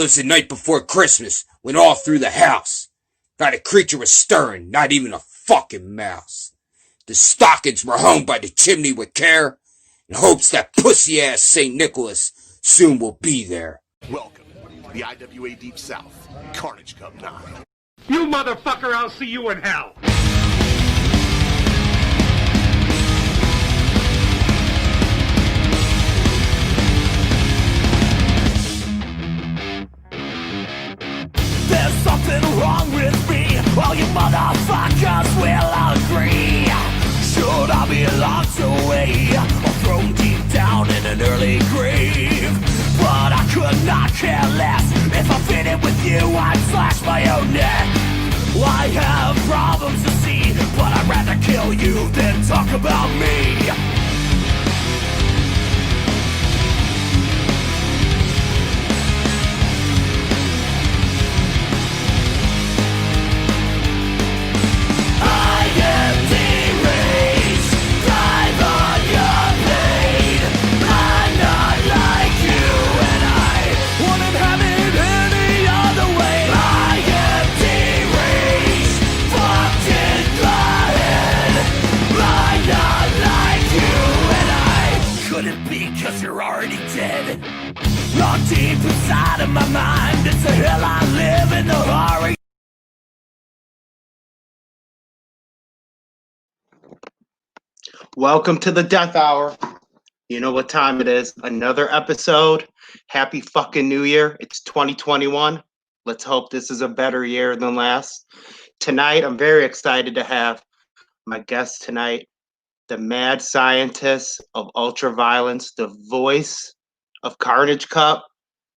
was the night before Christmas when all through the house not a creature was stirring, not even a fucking mouse. The stockings were hung by the chimney with care in hopes that pussy-ass St. Nicholas soon will be there. Welcome to the IWA Deep South, Carnage Cup 9. You motherfucker, I'll see you in hell! There's something wrong with me, all you motherfuckers will agree. Should I be locked away or thrown deep down in an early grave? But I could not care less. If I fit in with you, I'd slash my own neck. I have problems to see, but I'd rather kill you than talk about me. Deep inside of my mind, it's the hell I live in, the horror. Welcome to the Death Hour. You know what time it is. Another episode. Happy fucking New Year. It's 2021. Let's hope this is a better year than last. Tonight, I'm very excited to have my guest tonight, the mad scientist of ultraviolence, the voice of Carnage Cup,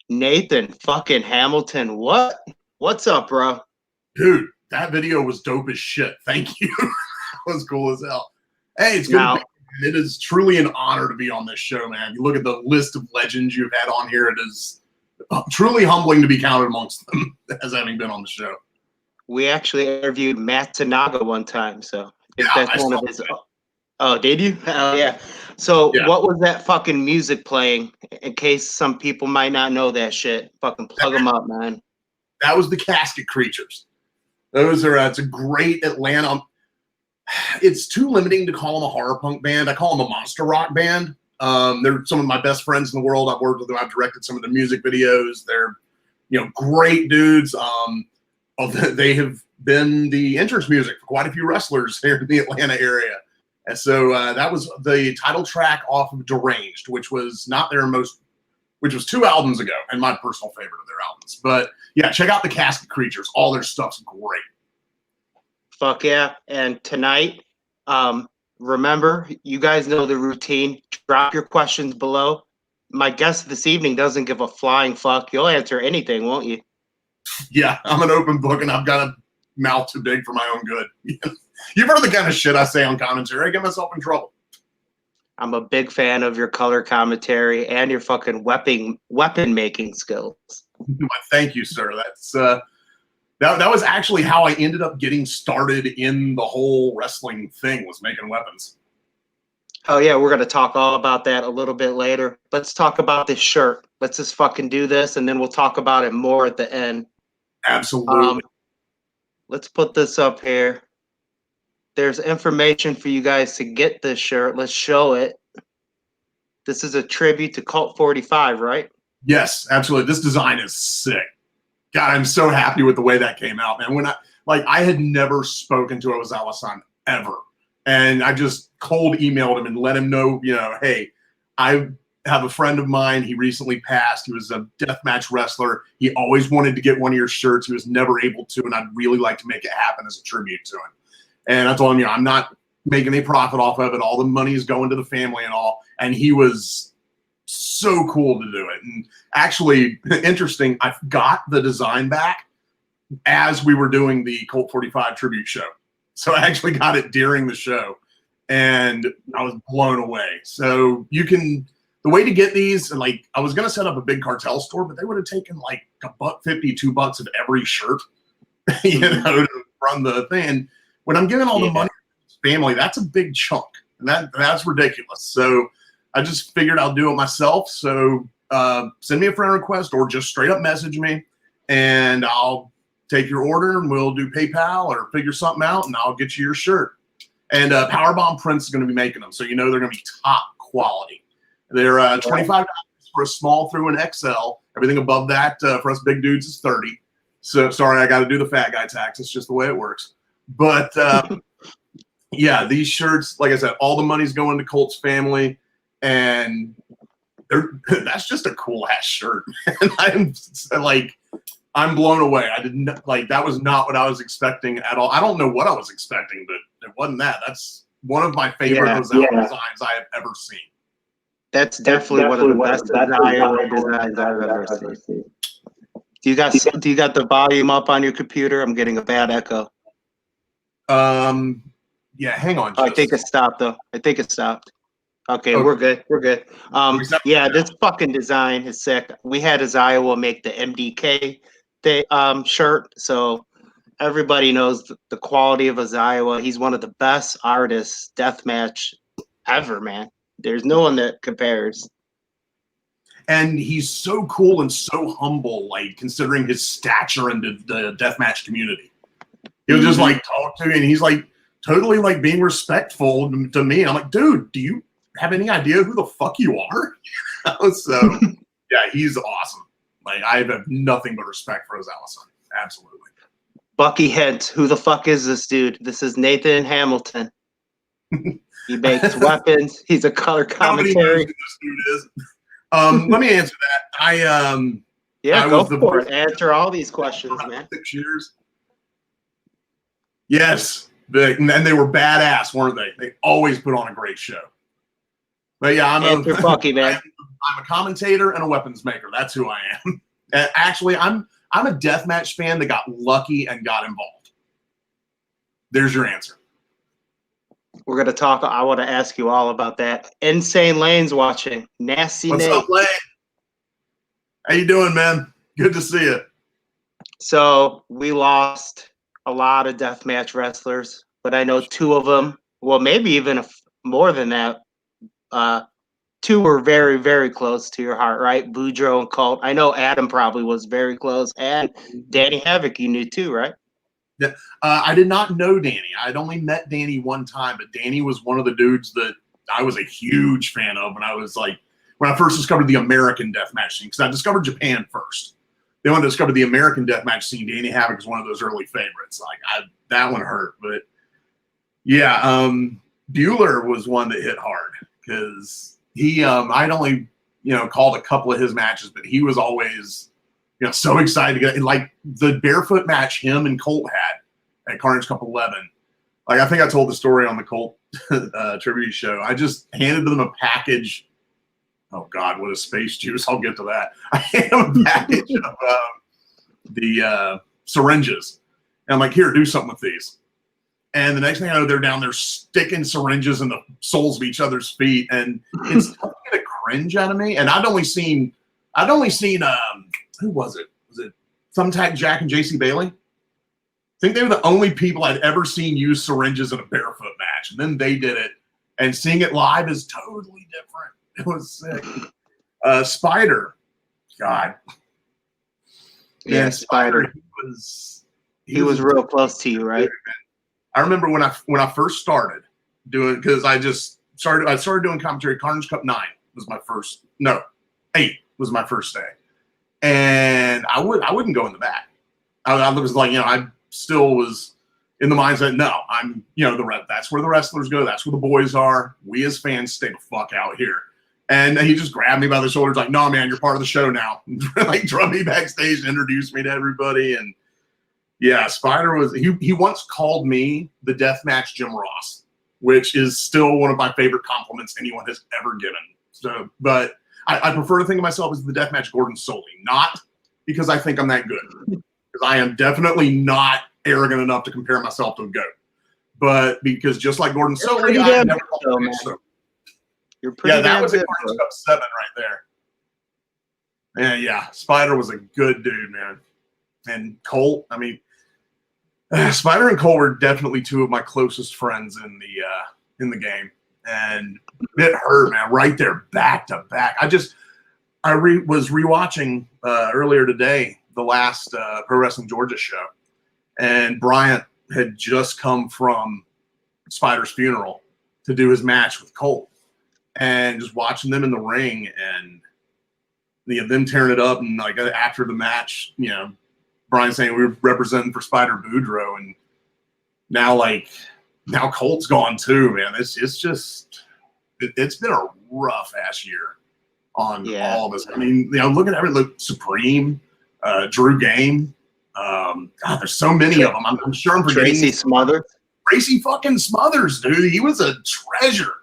Nathan fucking Hamilton. What's up, bro? Dude, that video was dope as shit. Thank you. That was cool as hell. Hey, it's good. Now, it is truly an honor to be on this show, man. You look at the list of legends you've had on here. It is truly humbling to be counted amongst them as having been on the show. we actually interviewed Matt Tanaga one time, so Yeah, that's I one of saw his. that. Oh, did you? Oh, yeah. So, Yeah. what was that fucking music playing? In case some people might not know that shit, fucking plug them up, man. That was the Casket Creatures. Those are, it's a great Atlanta. It's too limiting to call them a horror punk band. I call them a monster rock band. They're some of my best friends in the world. I've worked with them. I've directed some of their music videos. They're, great dudes. They have been the entrance music for quite a few wrestlers here in the Atlanta area. And so that was the title track off of Deranged, which was which was 2 albums ago, and my personal favorite of their albums. But yeah, check out the Casket Creatures. All their stuff's great. Fuck yeah. And tonight, remember, you guys know the routine. Drop your questions below. My guest this evening doesn't give a flying fuck. You'll answer anything, won't you? Yeah, I'm an open book, and I've got a mouth too big for my own good. You've heard the kind of shit I say on commentary. I get myself in trouble. I'm a big fan of your color commentary and your fucking weapon making skills. Thank you, sir. That's that was actually how I ended up getting started in the whole wrestling thing, was making weapons. Oh yeah, we're gonna talk all about that a little bit later. Let's talk about this shirt. Let's just fucking do this, and then we'll talk about it more at the end. Absolutely. Let's put this up here. There's information for you guys to get this shirt. Let's show it. This is a tribute to Cult 45, right? Yes, absolutely. This design is sick. God, I'm so happy with the way that came out, man. When I had never spoken to Ozawa-san ever. And I just cold emailed him and let him know, hey, I have a friend of mine. He recently passed. He was a deathmatch wrestler. He always wanted to get one of your shirts. He was never able to, and I'd really like to make it happen as a tribute to him. And I told him, I'm not making any profit off of it. All the money is going to the family and all. And he was so cool to do it. And actually, interesting, I got the design back as we were doing the Colt 45 tribute show. So I actually got it during the show, and I was blown away. So the way to get these, and I was going to set up a big cartel store, but they would have taken $1.50, $2 of every shirt, to run the thing. When I'm giving all the money to the family, that's a big chunk, and that's ridiculous. So I just figured I'll do it myself. So send me a friend request or just straight up message me, and I'll take your order and we'll do PayPal or figure something out, and I'll get you your shirt. And Powerbomb Prints is going to be making them, so you know they're going to be top quality. They're $25 for a small through an XL. Everything above that for us big dudes is $30. So sorry, I got to do the fat guy tax. It's just the way it works. But yeah, these shirts, like I said, all the money's going to Colt's family, and that's just a cool ass shirt. And I'm blown away. I didn't that was not what I was expecting at all. I don't know what I was expecting, but it wasn't that. That's one of my favorite designs I have ever seen. That's definitely one of the best designs I've ever seen. Do you got the volume up on your computer? I'm getting a bad echo. Yeah, hang on. I think it stopped though. Okay, we're good. Yeah, this fucking design is sick. We had his Iowa make the MDK shirt, so everybody knows the quality of his Iowa. He's one of the best artists deathmatch ever, man. There's no one that compares. And he's so cool and so humble, like considering his stature in the deathmatch community. He'll just like talk to me, and he's like totally like being respectful to me. I'm like, dude, do you have any idea who the fuck you are? So yeah, he's awesome. Like I have nothing but respect for Ozawa-san. Absolutely. Bucky Hint, who the fuck is this dude? This is Nathan Hamilton. He makes weapons. He's a color commentary. This dude is. Let me answer that. I go for it. Answer all these questions, man. 6 years. Yes, and they were badass, weren't they? They always put on a great show. But yeah, I'm a commentator and a weapons maker. That's who I am. Actually, I'm a deathmatch fan that got lucky and got involved. There's your answer. We're gonna talk. I want to ask you all about that. Insane Lane's watching. Nasty What's Nate. up, Lane? How you doing, man? Good to see you. So we lost a lot of deathmatch wrestlers, but I know 2 of them. Well, maybe even more than that. 2 were very, very close to your heart, right? Boudreaux and Colt. I know Adam probably was very close, and Danny Havoc you knew too, right? Yeah, I did not know Danny. I'd only met Danny one time, but Danny was one of the dudes that I was a huge fan of when I first discovered the American deathmatch scene, because I discovered Japan first. Then when I discovered the American deathmatch scene, Danny Havoc was one of those early favorites. That one hurt, but yeah, Bueller was one that hit hard because I'd only called a couple of his matches, but he was always so excited to get like the barefoot match him and Colt had at Carnage Cup 11. Like I think I told the story on the Colt tribute show. I just handed them a package. Oh God, what a space juice! I'll get to that. I handed them a package of the syringes, and I'm like, "Here, do something with these." And the next thing I know, they're down there sticking syringes in the soles of each other's feet, and it's tough to get a cringe out of me. And I'd only seen who was it? Was it Thumbtack Jack and JC Bailey? I think they were the only people I'd ever seen use syringes in a barefoot match. And then they did it. And seeing it live is totally different. It was sick. Spider. God. Yeah, Spider. He was real close to you, right? I remember when I first started doing, because I started doing commentary. Carnage Cup 9 was my first. No, 8 was my first day. And I wouldn't go in the back. I was like, I still was in the mindset, no, I'm, that's where the wrestlers go. That's where the boys are. We as fans stay the fuck out here. And he just grabbed me by the shoulders like, no, man, you're part of the show now. Like drug me backstage and introduced me to everybody. And yeah, Spider he once called me the deathmatch Jim Ross, which is still one of my favorite compliments anyone has ever given. So, but I prefer to think of myself as the deathmatch Gordon Solie, not because I think I'm that good, because I am definitely not arrogant enough to compare myself to a goat, but because just like Gordon Solie, I never called him so. You're pretty that was a Carnage Cup 7 right there. And yeah, Spider was a good dude, man. And Colt, I mean, Spider and Colt were definitely 2 of my closest friends in the game. And it hurt, man, right there, back to back. was rewatching earlier today the last Pro Wrestling Georgia show, and Bryant had just come from Spider's funeral to do his match with Colt, and just watching them in the ring and them tearing it up, and like after the match, Brian saying we were representing for Spider Boudreaux, and now Colt's gone too, man. It's been a rough ass year on all this. I mean, look at everything. Look, Supreme, Drew Game. God, there's so many of them. I'm sure I'm forgetting. Tracy Smothers. Tracy fucking Smothers, dude. He was a treasure.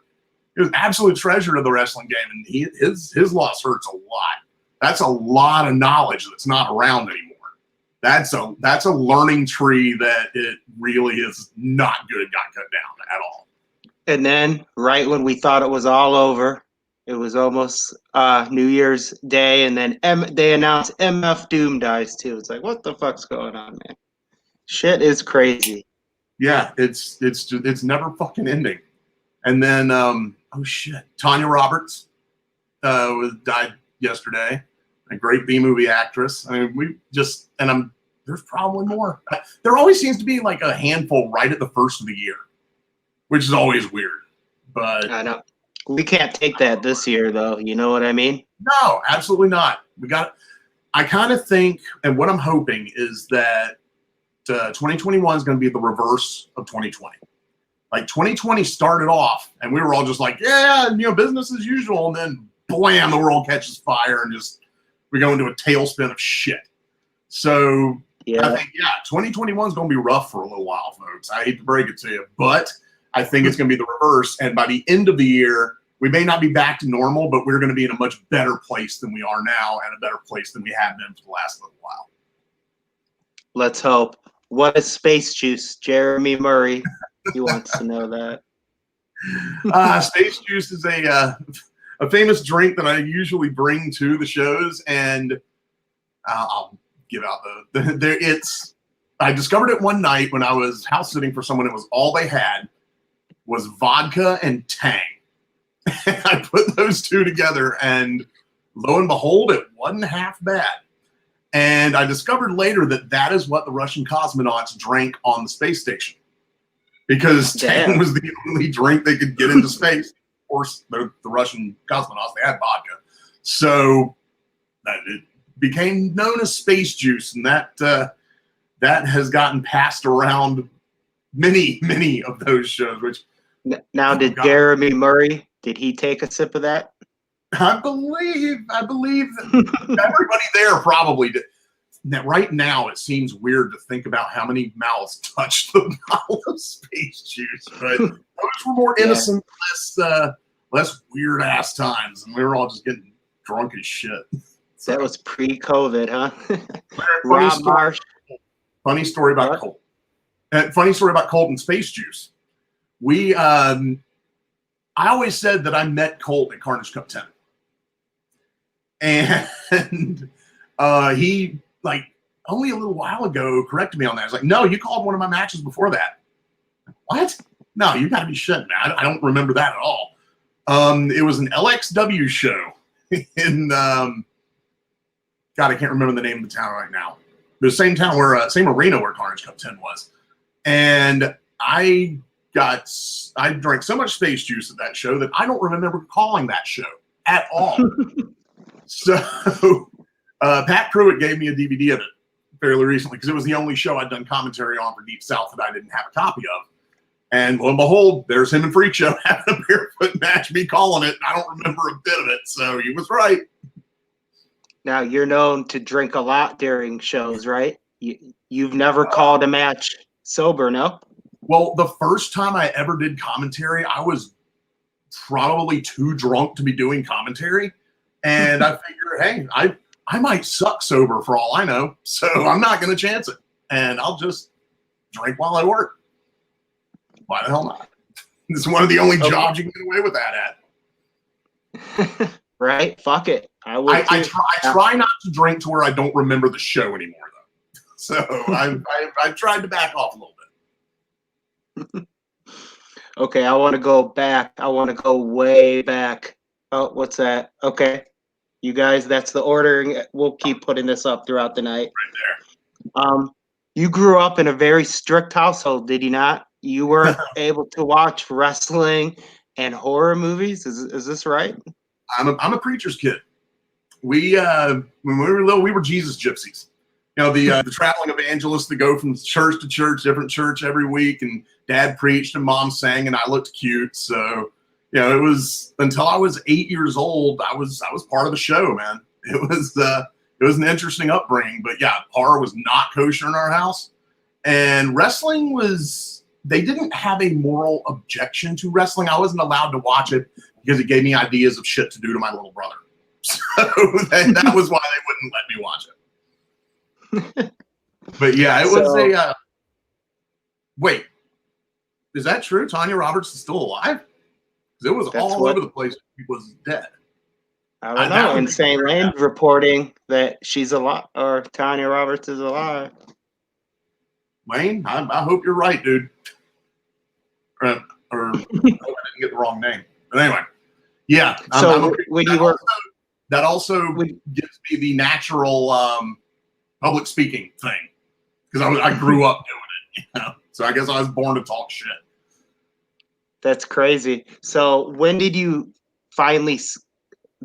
He was an absolute treasure of the wrestling game, and his loss hurts a lot. That's a lot of knowledge that's not around anymore. That's a learning tree that it really is not good got cut down at all. And then, right when we thought it was all over, it was almost New Year's Day, and then they announced MF Doom dies too. It's like, what the fuck's going on, man? Shit is crazy. Yeah, it's never fucking ending. And then, Tanya Roberts died yesterday. A great B-movie actress. I mean, there's probably more. There always seems to be like a handful right at the first of the year, which is always weird. But I know. We can't take that this year, though. You know what I mean? No, absolutely not. I kind of think, and what I'm hoping is that 2021 is going to be the reverse of 2020. Like 2020 started off, and we were all just like, yeah, business as usual, and then blam, the world catches fire, and we go into a tailspin of shit. So I think 2021 is going to be rough for a little while, folks. I hate to break it to you, but I think it's going to be the reverse. And by the end of the year, we may not be back to normal, but we're going to be in a much better place than we are now, and a better place than we have been for the last little while. Let's hope. What is Space Juice? Jeremy Murray. He wants to know that. Space Juice is a famous drink that I usually bring to the shows, and I'll give out I discovered it one night when I was house sitting for someone. It was all they had was vodka and Tang. And I put those two together, and lo and behold, it wasn't half bad. And I discovered later that is what the Russian cosmonauts drank on the space station, because Tang was the only drink they could get into space. Of course, the Russian cosmonauts, they had vodka. So it became known as Space Juice, and that has gotten passed around many of those shows. Which now, did Jeremy Murray, did he take a sip of that? I believe that everybody there probably did. Now, right now, it seems weird to think about how many mouths touched the bottle of Space Juice, but those were more innocent, less weird ass times, and we were all just getting drunk as shit. So, that was pre-COVID, huh? Rob Marsh. Funny story about Colt. Funny story about Colt and Space Juice. I always said that I met Colt at Carnage Cup 10. And he, only a little while ago, corrected me on that. I was like, no, you called one of my matches before that. What? No, you got to be shitting, man. I don't remember that at all. It was an LXW show in, God, I can't remember the name of the town right now. The same town same arena where Carnage Cup 10 was. And I drank so much Space Juice at that show that I don't remember calling that show at all. So Pat Pruitt gave me a DVD of it fairly recently, because it was the only show I'd done commentary on for Deep South that I didn't have a copy of. And lo and behold, there's him and Freak Show having a barefoot match, me calling it. I don't remember a bit of it, so he was right. Now, you're known to drink a lot during shows, right? You've never called a match sober, no? Well, the first time I ever did commentary, I was probably too drunk to be doing commentary. And I figured, hey, I might suck sober for all I know, so I'm not going to chance it. And I'll just drink while I work. Why the hell not? It's one of the only jobs you can get away with that at. Right? Fuck it. I try not to drink to where I don't remember the show anymore, though. So I've tried to back off a little bit. Okay, I want to go back. I want to go way back. Oh, what's that? Okay. You guys, that's the ordering. We'll keep putting this up throughout the night. Right You grew up in a very strict household, did you not? You were able to watch wrestling and horror movies. Is this right? there. I'm a preacher's kid. We when we were little, we were Jesus gypsies. You know, the traveling evangelists that go from church to church, different church every week, and Dad preached and Mom sang, and I looked cute. So, you know, it was until I was 8 years old, I was part of the show, man. It was an interesting upbringing, but yeah, horror was not kosher in our house, and wrestling was. They didn't have a moral objection to wrestling. I wasn't allowed to watch it because it gave me ideas of shit to do to my little brother. So that was why they wouldn't let me watch it. But yeah, it was a. Wait, is that true? Tanya Roberts is still alive? Because it was all over the place. He was dead. I don't know. Insane Lane reporting that she's alive, or Tanya Roberts is alive. Wayne, I hope you're right, dude. Or I hope I didn't get the wrong name. But anyway, yeah. So when you were that also gives me the natural public speaking thing because I grew up doing it. You know? So I guess I was born to talk shit. That's crazy. So when did you finally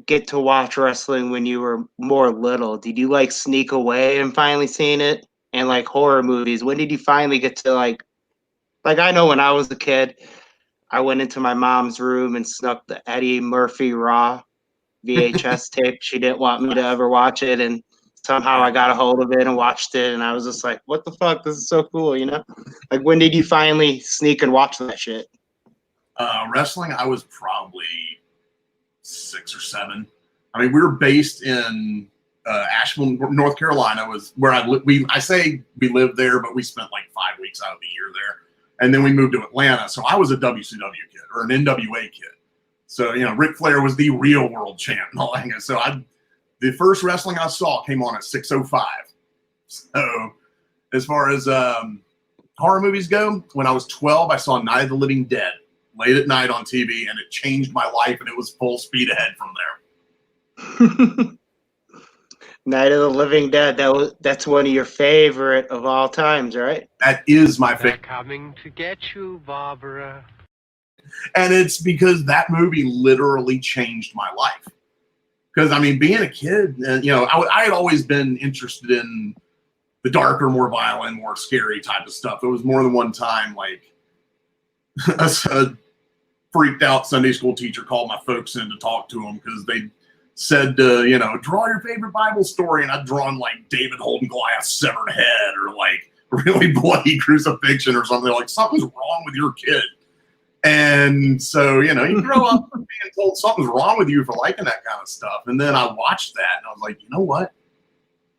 get to watch wrestling when you were more little? Did you like sneak away and finally seeing it? And like horror movies, when did you finally get to like I know when I was a kid, I went into my mom's room and snuck the Eddie Murphy Raw VHS tape. She didn't want me to ever watch it, and somehow I got a hold of it and watched it, and I was just like, what the fuck? This is so cool, you know? Like, when did you finally sneak and watch that shit? Wrestling, I was probably 6 or 7. I mean, we were based in Asheville, North Carolina was where I say we lived there, but we spent like 5 weeks out of the year there. And then we moved to Atlanta. So I was a WCW kid or an NWA kid. So, you know, Ric Flair was the real world champ and all that. So the first wrestling I saw came on at 6:05. So as far as horror movies go, when I was 12, I saw Night of the Living Dead late at night on TV, and it changed my life, and it was full speed ahead from there. Night of the Living Dead. That's one of your favorite of all times, right? That is my favorite. They're coming to get you, Barbara. And it's because that movie literally changed my life. Because, I mean, being a kid, and you know, I had always been interested in the darker, more violent, more scary type of stuff. There was more than one time, like, a freaked out Sunday school teacher called my folks in to talk to them because they said, you know, draw your favorite Bible story. And I'd drawn like David holding Goliath's severed head or like really bloody crucifixion or something. Like, something's wrong with your kid. And so, you know, you grow up being told something's wrong with you for liking that kind of stuff. And then I watched that and I was like, you know what?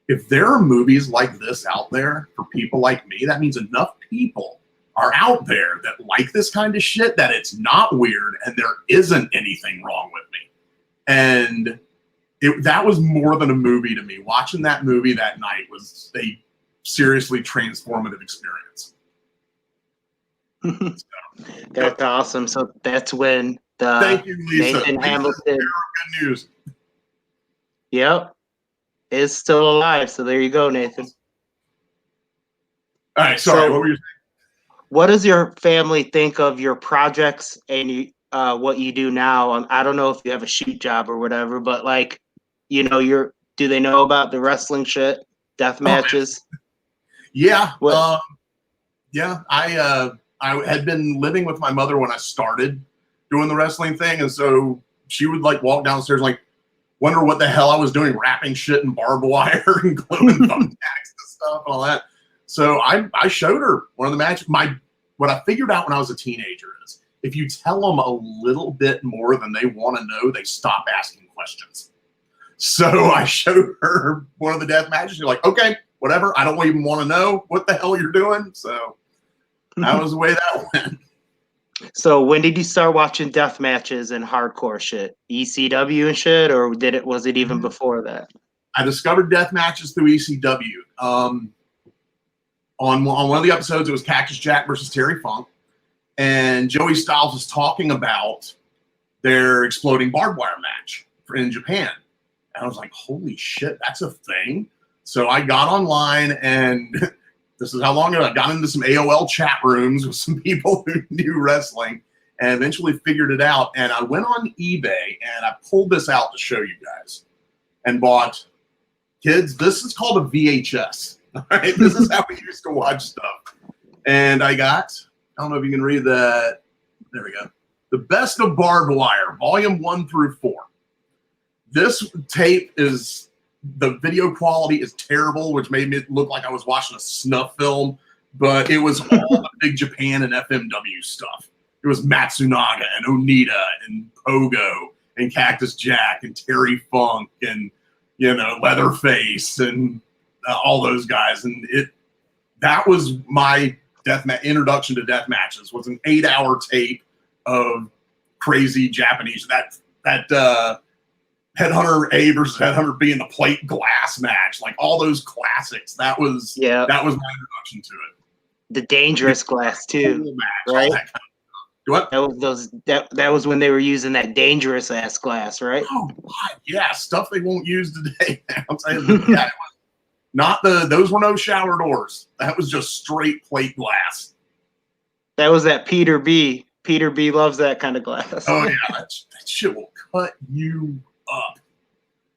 If there are movies like this out there for people like me, that means enough people are out there that like this kind of shit that it's not weird and there isn't anything wrong with me. And that was more than a movie to me. Watching that movie that night was a seriously transformative experience. That's awesome. So that's when Thank you, Lisa. Nathan Hamilton. Good news. Yep, is still alive. So there you go, Nathan. All right, sorry. So, what were you saying? What does your family think of your projects and what you do now? I don't know if you have a shoot job or whatever, but like, you know, do they know about the wrestling shit, death matches? Yeah. What? Yeah. I had been living with my mother when I started doing the wrestling thing. And so she would like walk downstairs, like wonder what the hell I was doing, wrapping shit in barbed wire and gluing thumbtacks and stuff and all that. So I showed her one of the matches. What I figured out when I was a teenager is if you tell them a little bit more than they want to know, they stop asking questions. So I showed her one of the death matches. She's like, okay, whatever. I don't even want to know what the hell you're doing. So that was the way that went. So when did you start watching death matches and hardcore shit? ECW and shit, or was it even before that? I discovered death matches through ECW. On one of the episodes, it was Cactus Jack versus Terry Funk, and Joey Styles was talking about their exploding barbed wire match in Japan. And I was like, holy shit, that's a thing. So I got online, and this is how long ago I got into some AOL chat rooms with some people who knew wrestling, and eventually figured it out. And I went on eBay and I pulled this out to show you guys and bought, kids, this is called a VHS. All right, this is how we used to watch stuff. And I got, I don't know if you can read that. There we go. The Best of Barbed Wire, volume 1 through 4. This tape is, the video quality is terrible, which made me look like I was watching a snuff film, but it was all the Big Japan and FMW stuff. It was Matsunaga and Onita and Pogo and Cactus Jack and Terry Funk and, you know, Leatherface and all those guys. And that was my introduction to death matches. Was an 8-hour tape of crazy Japanese. That Headhunter A versus Headhunter B in the plate glass match, like all those classics. That was my introduction to it. The Dangerous Glass too, match, right? What? That was when they were using that dangerous ass glass, right? Oh God, yeah, stuff they won't use today. I'm saying, yeah, it was not those were no shower doors. That was just straight plate glass. That was that Peter B. Peter B loves that kind of glass. Oh yeah, that shit will cut you up.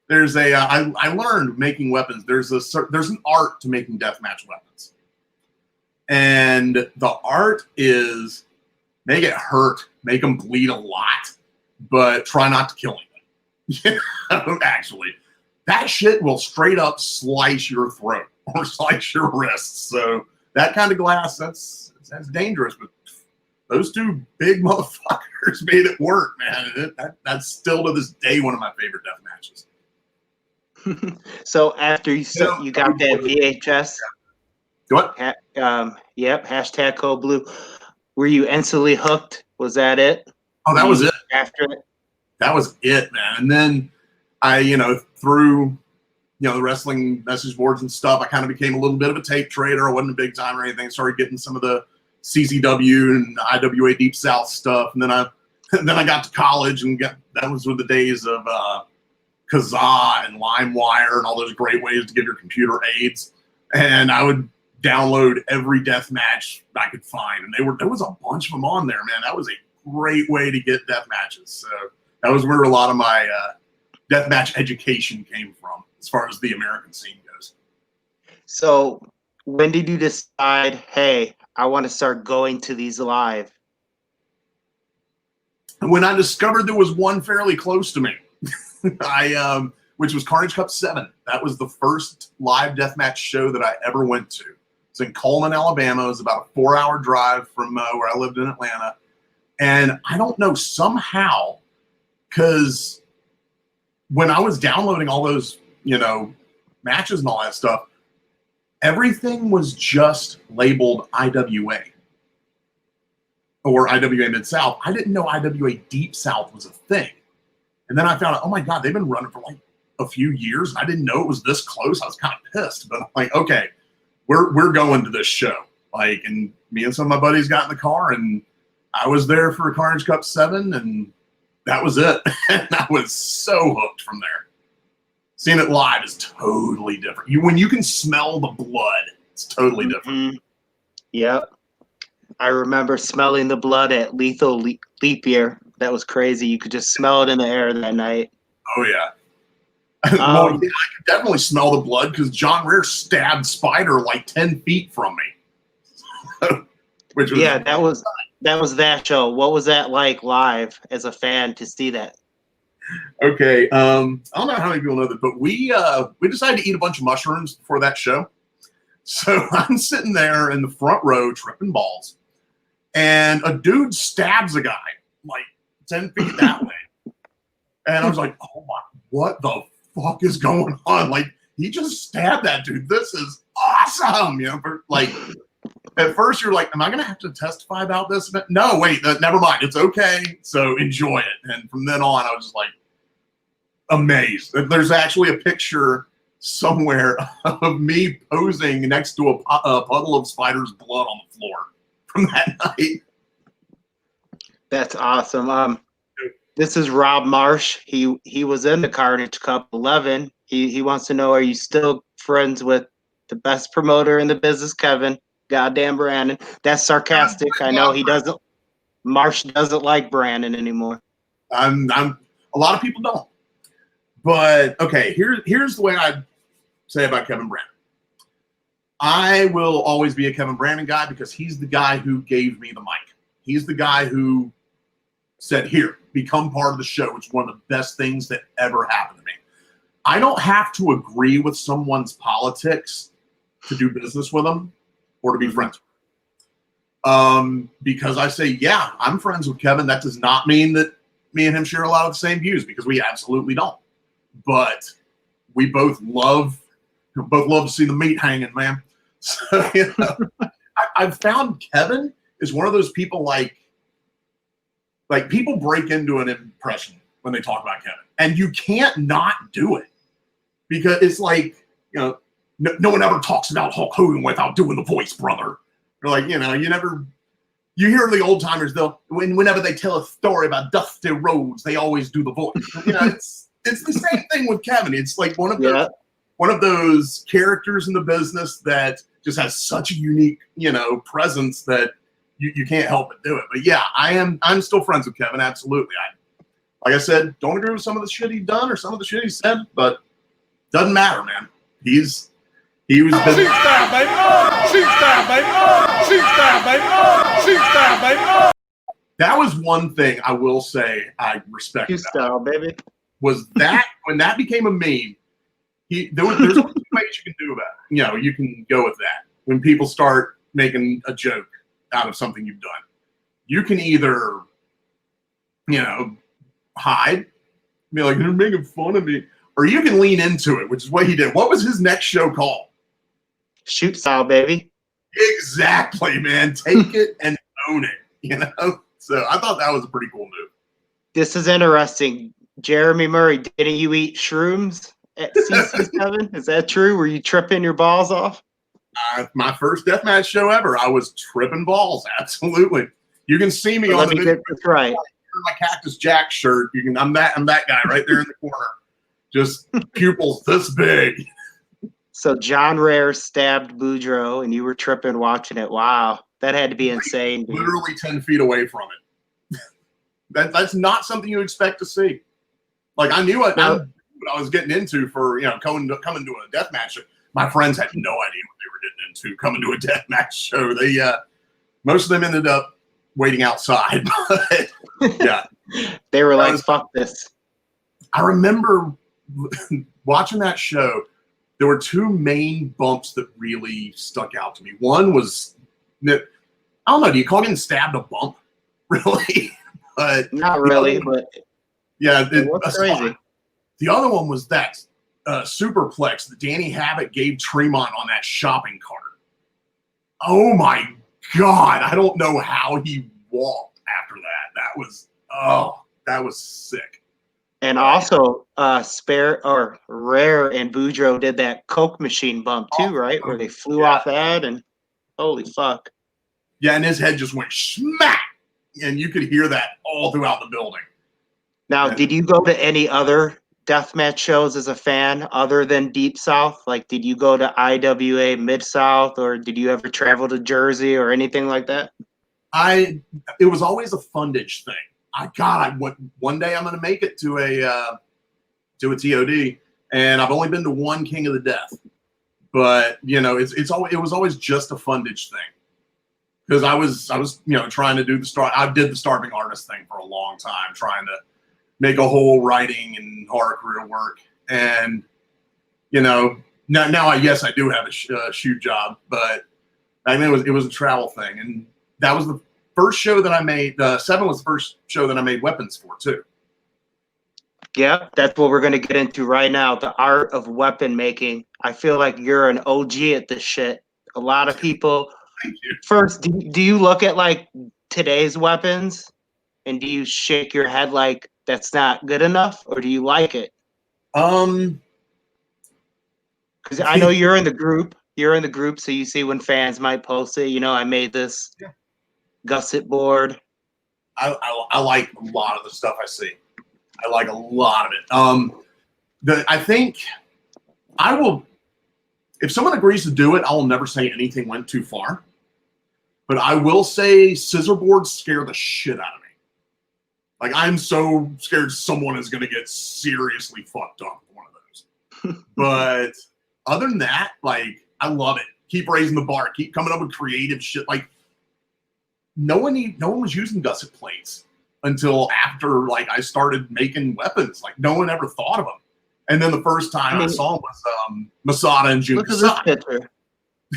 There's a I learned making weapons. There's an art to making deathmatch weapons, and the art is make it hurt, make them bleed a lot, but try not to kill anything. Actually, that shit will straight up slice your throat or slice your wrists. So that kind of glass, that's dangerous. But those two big motherfuckers made it work, man. That's still to this day one of my favorite death matches. So after you got that VHS, what? Yep. Hashtag Code Blue. Were you instantly hooked? Was that it? Oh, that was it. After it, that was it, man. And then I, through the wrestling message boards and stuff, I kind of became a little bit of a tape trader. I wasn't a big time or anything. Started getting some of the CCW and IWA Deep South stuff, and then I got to college and that was with the days of Kazaa and LimeWire and all those great ways to get your computer aids. And I would download every death match I could find, and there was a bunch of them on there, man. That was a great way to get death matches. So that was where a lot of my death match education came from, as far as the American scene goes. So when did you decide, hey, I want to start going to these live? When I discovered there was one fairly close to me, which was Carnage Cup 7. That was the first live deathmatch show that I ever went to. It's in Coleman, Alabama. It was about a 4-hour drive from where I lived in Atlanta. And I don't know, somehow, because when I was downloading all those, matches and all that stuff, everything was just labeled IWA or IWA Mid-South. I didn't know IWA Deep South was a thing. And then I found out, oh my God, they've been running for like a few years. And I didn't know it was this close. I was kind of pissed, but I'm like, okay, we're going to this show. Like, and me and some of my buddies got in the car, and I was there for Carnage Cup 7, and that was it. And I was so hooked from there. Seeing it live is totally different. When you can smell the blood, it's totally different. Mm-hmm. Yep. I remember smelling the blood at Lethal Leap Year. That was crazy. You could just smell it in the air that night. Oh, yeah. Well, yeah, I could definitely smell the blood because John Rear stabbed Spider like 10 feet from me. Which was that was that show. What was that like live as a fan to see that? Okay, I don't know how many people know that, but we decided to eat a bunch of mushrooms before that show. So I'm sitting there in the front row tripping balls, and a dude stabs a guy like 10 feet that way. And I was like, oh my, what the fuck is going on? Like, he just stabbed that dude. This is awesome. At first you're like, am I going to have to testify about this? But no, wait, never mind. It's okay. So enjoy it. And from then on, I was just like amazed. There's actually a picture somewhere of me posing next to a puddle of Spider's blood on the floor from that night. That's awesome. This is Rob Marsh. He was in the Carnage Cup 11. He wants to know, are you still friends with the best promoter in the business, Kevin? Goddamn Brandon. That's sarcastic. I know he doesn't. Marsh doesn't like Brandon anymore. I'm a lot of people don't. But okay, here's the way I'd say about Kevin Brandon. I will always be a Kevin Brandon guy because he's the guy who gave me the mic. He's the guy who said, here, become part of the show, which is one of the best things that ever happened to me. I don't have to agree with someone's politics to do business with them or to be friends with them. Because I say, yeah, I'm friends with Kevin. That does not mean that me and him share a lot of the same views, because we absolutely don't. But we both love to see the meat hanging, man. So, you know, I've found Kevin is one of those people like people break into an impression when they talk about Kevin, and you can't not do it, because it's like, you know, no one ever talks about Hulk Hogan without doing the voice, brother. Or like, you know, you hear the old timers, whenever they tell a story about Dusty Rhodes, they always do the voice. You know, it's the same thing with Kevin. It's like one of those characters in the business that just has such a unique, you know, presence that you can't help but do it. But yeah, I'm still friends with Kevin, absolutely. Like I said, don't agree with some of the shit he's done or some of the shit he said, but doesn't matter, man. He was Cheap style, baby. Cheap style, baby. Cheap style, baby. Cheap style, baby. That was one thing I will say I respect. Cheap style, baby. Was that when that became a meme? There's only two ways you can do about it. You know, you can go with that when people start making a joke out of something you've done. You can either, you know, hide, be like, they're making fun of me, or you can lean into it, which is what he did. What was his next show called? Shoot style, baby. Exactly, man. Take it and own it, you know? So I thought that was a pretty cool move. This is interesting. Jeremy Murray, didn't you eat shrooms at CC7? Is that true? Were you tripping your balls off? My first deathmatch show ever. I was tripping balls. Absolutely. You can see me on the video. That's right. My Cactus Jack shirt. I'm that guy right there in the corner. Just pupils this big. So John Rare stabbed Boudreaux, and you were tripping watching it. Wow, that had to be insane. Dude. Literally 10 feet away from it. That's not something you expect to see. Like I knew what I was getting into for, you know, coming to a deathmatch. My friends had no idea what they were getting into coming to a deathmatch show. They most of them ended up waiting outside. But, yeah, they were like, "Fuck this." I remember watching that show. There were two main bumps that really stuck out to me. One was, I don't know, do you call getting stabbed a bump? Really? But not really, but yeah, that's crazy. Fine. The other one was that superplex that Danny Havoc gave Tremont on that shopping cart. Oh my God. I don't know how he walked after that. That was sick. And also, Rare and Boudreaux did that Coke machine bump too, right? Where they flew off that, and holy fuck. Yeah, and his head just went smack, and you could hear that all throughout the building. Now, did you go to any other deathmatch shows as a fan other than Deep South? Like, did you go to IWA Mid-South, or did you ever travel to Jersey or anything like that? It was always a fundage thing. One day I'm going to make it to a TOD, and I've only been to one King of the Death, but you know, it was always just a fundage thing, because I was you know, trying to do I did the starving artist thing for a long time, trying to make a whole writing and horror career work, and you know, now I do have a shoot job, but I mean it was a travel thing, and that was the first show that I made. 7 was the first show that I made weapons for too. Yeah, that's what we're going to get into right now. The art of weapon making. I feel like you're an OG at this shit. A lot of people. Thank you. First, do you look at like today's weapons and do you shake your head like that's not good enough, or do you like it? Because I know you're in the group. You're in the group, so you see when fans might post it. You know, I made this gusset board. I like a lot of the stuff I see. I like a lot of it. I think I will, if someone agrees to do it, I will never say anything went too far. But I will say scissor boards scare the shit out of me. Like, I'm so scared someone is going to get seriously fucked up with one of those. But other than that, like, I love it. Keep raising the bar. Keep coming up with creative shit. Like, no one was using gusset plates until after, like, I started making weapons. Like, no one ever thought of them. And then the first time I saw them was Masada and Jun Look at this picture.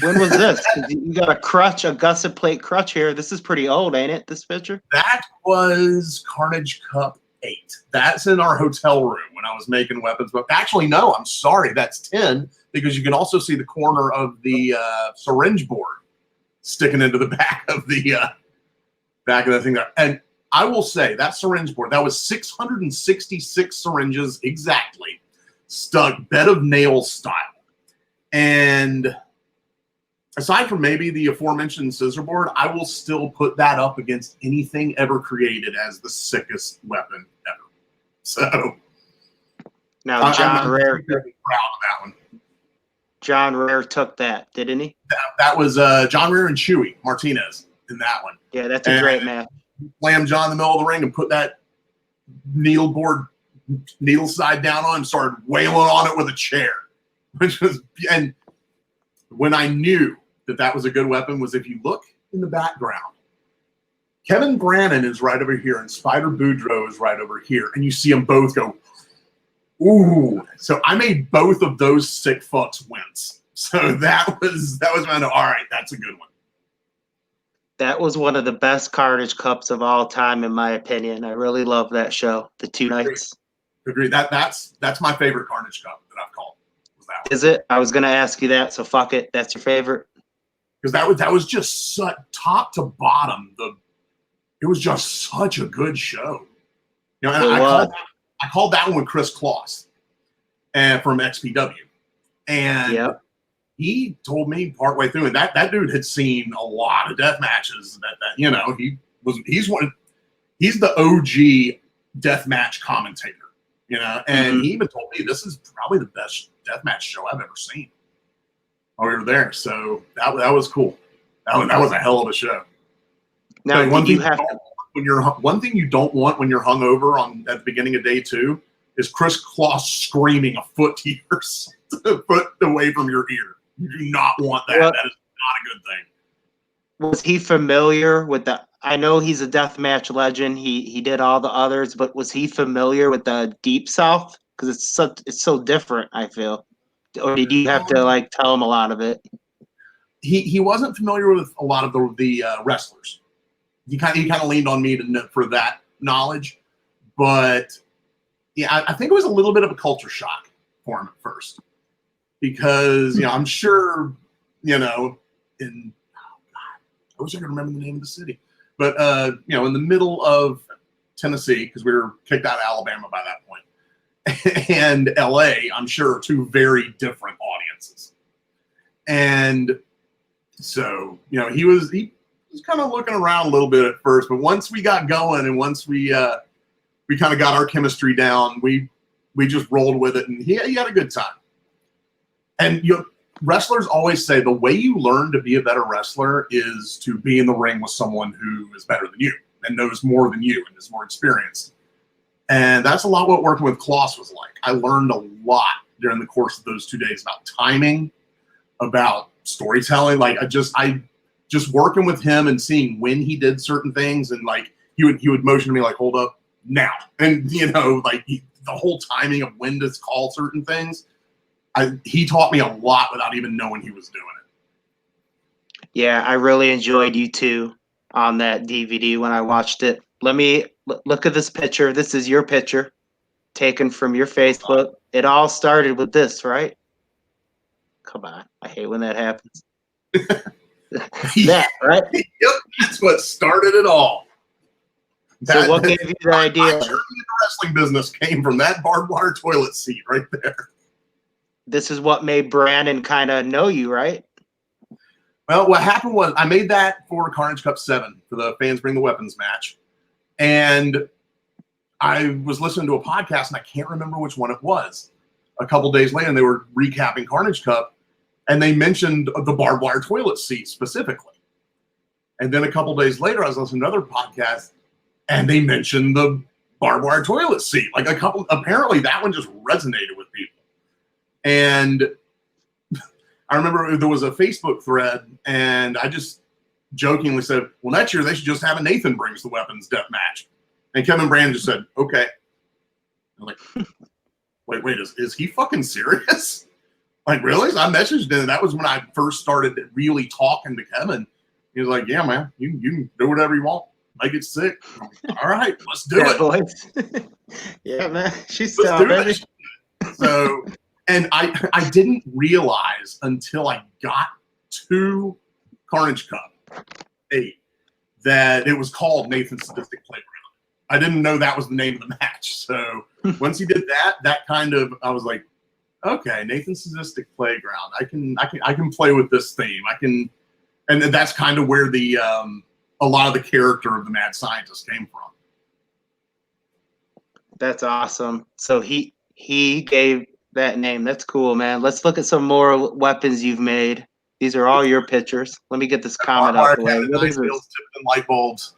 When was this? 'Cause you got a crutch, a gusset plate crutch here. This is pretty old, ain't it, this picture? That was Carnage Cup 8. That's in our hotel room when I was making weapons. But actually, no, I'm sorry. That's 10 because you can also see the corner of the syringe board sticking into the back of the thing there. And I will say that syringe board, that was 666 syringes exactly, stuck bed of nails style. And aside from maybe the aforementioned scissor board, I will still put that up against anything ever created as the sickest weapon ever. So now John Rare, really proud of that one. John Rare took that, didn't he? That was John Rare and Chewy Martinez in that one. Yeah, that's a great match. Slammed John in the middle of the ring and put that needle board needle side down on and started wailing on it with a chair. Which was, and when I knew that was a good weapon was if you look in the background, Kevin Brannon is right over here and Spider Boudreaux is right over here, and you see them both go, ooh. So I made both of those sick fucks wince. So that was all right, that's a good one. That was one of the best Carnage Cups of all time, in my opinion. I really love that show, the 2 nights. Agreed. That's my favorite Carnage Cup that I've called. Was that one. Is it? I was going to ask you that, so fuck it. That's your favorite? Because that was just such, top to bottom. It was just such a good show. You know, and I called that one with Chris Kloss from XPW, and he told me partway through, and that dude had seen a lot of death matches. That you know, he's the OG death match commentator. You know, and he even told me this is probably the best death match show I've ever seen. While we were there, so that was cool. That was a hell of a show. Now, one thing you don't want when you're hungover at the beginning of day 2 is Chris Kloss screaming a foot to a foot away from your ear. You do not want that. That is not a good thing. Was he familiar with the? I know he's a deathmatch legend. He did all the others, but was he familiar with the Deep South? Because it's so different. I feel. Or did you have to like tell him a lot of it? He wasn't familiar with a lot of the wrestlers. He kind of leaned on me for that knowledge, but yeah, I think it was a little bit of a culture shock for him at first because I'm sure in I wish I could remember the name of the city, but in the middle of Tennessee because we were kicked out of Alabama by that point. And LA, I'm sure, are 2 very different audiences. And so, he was kind of looking around a little bit at first, but once we got going and once we kind of got our chemistry down, we just rolled with it and he had a good time. And wrestlers always say the way you learn to be a better wrestler is to be in the ring with someone who is better than you and knows more than you and is more experienced. And that's a lot what working with Kloss was like. I learned a lot during the course of those 2 days about timing, about storytelling. Like I just working with him and seeing when he did certain things, and like he would motion to me like, "Hold up, now," and the whole timing of when to call certain things. He taught me a lot without even knowing he was doing it. Yeah, I really enjoyed you too on that DVD when I watched it. Let me look at this picture. This is your picture taken from your Facebook. It all started with this, right? Come on. I hate when that happens. That, right? Yep, that's what started it all. So what gave you the idea? My journey in the wrestling business came from that barbed wire toilet seat right there. This is what made Brandon kind of know you, right? Well, what happened was I made that for Carnage Cup 7 for the Fans Bring the Weapons match. And I was listening to a podcast, and I can't remember which one it was. A couple days later, and they were recapping Carnage Cup, and they mentioned the barbed wire toilet seat specifically. And then a couple days later, I was listening to another podcast, and they mentioned the barbed wire toilet seat. Like apparently that one just resonated with people. And I remember there was a Facebook thread, and I just jokingly said, well, next year they should just have a Nathan Brings the Weapons death match. And Kevin Brand just said, okay. I'm like, wait, is he fucking serious? Like, really? So I messaged him. That was when I first started really talking to Kevin. He was like, yeah, man, you can do whatever you want. Make it sick. Like, all right, let's do it. Yeah, man. She's Let's do baby. it. So, and I didn't realize until I got to Carnage Cup 8 that it was called Nathan's Sadistic Playground. I didn't know that was the name of the match. So once he did that kind of, I was like, okay, Nathan's Sadistic Playground. I can play with this theme. And that's kind of where the a lot of the character of the Mad Scientist came from. That's awesome. So he gave that name. That's cool, man. Let's look at some more weapons you've made. These are all your pictures. Let me get this comment out the way. What is this? Tipped in light bulbs.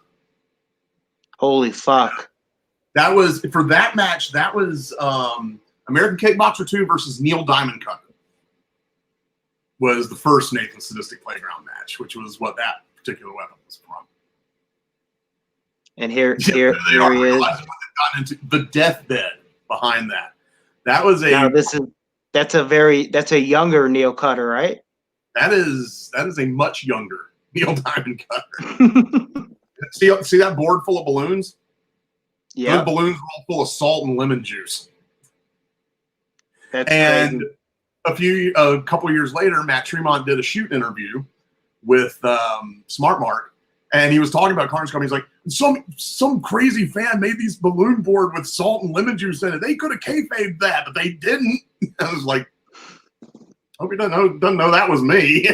Holy fuck. That was for that match. That was American Kickboxer 2 versus Neil Diamond Cutter. Was the first Nathan Sadistic Playground match, which was what that particular weapon was from. And here he is. Got into the deathbed behind that. That was a. Now that's a younger Neil Cutter, right? That is a much younger Neil Diamond Cutter. see that board full of balloons? Yeah. Those balloons were all full of salt and lemon juice. That's and crazy. A couple years later, Matt Tremont did a shoot interview with Smart Mark, and he was talking about Carnage Cup. He's like, some crazy fan made these balloon board with salt and lemon juice in it. They could have kayfabed that, but they didn't. I was like, hope he doesn't know that was me.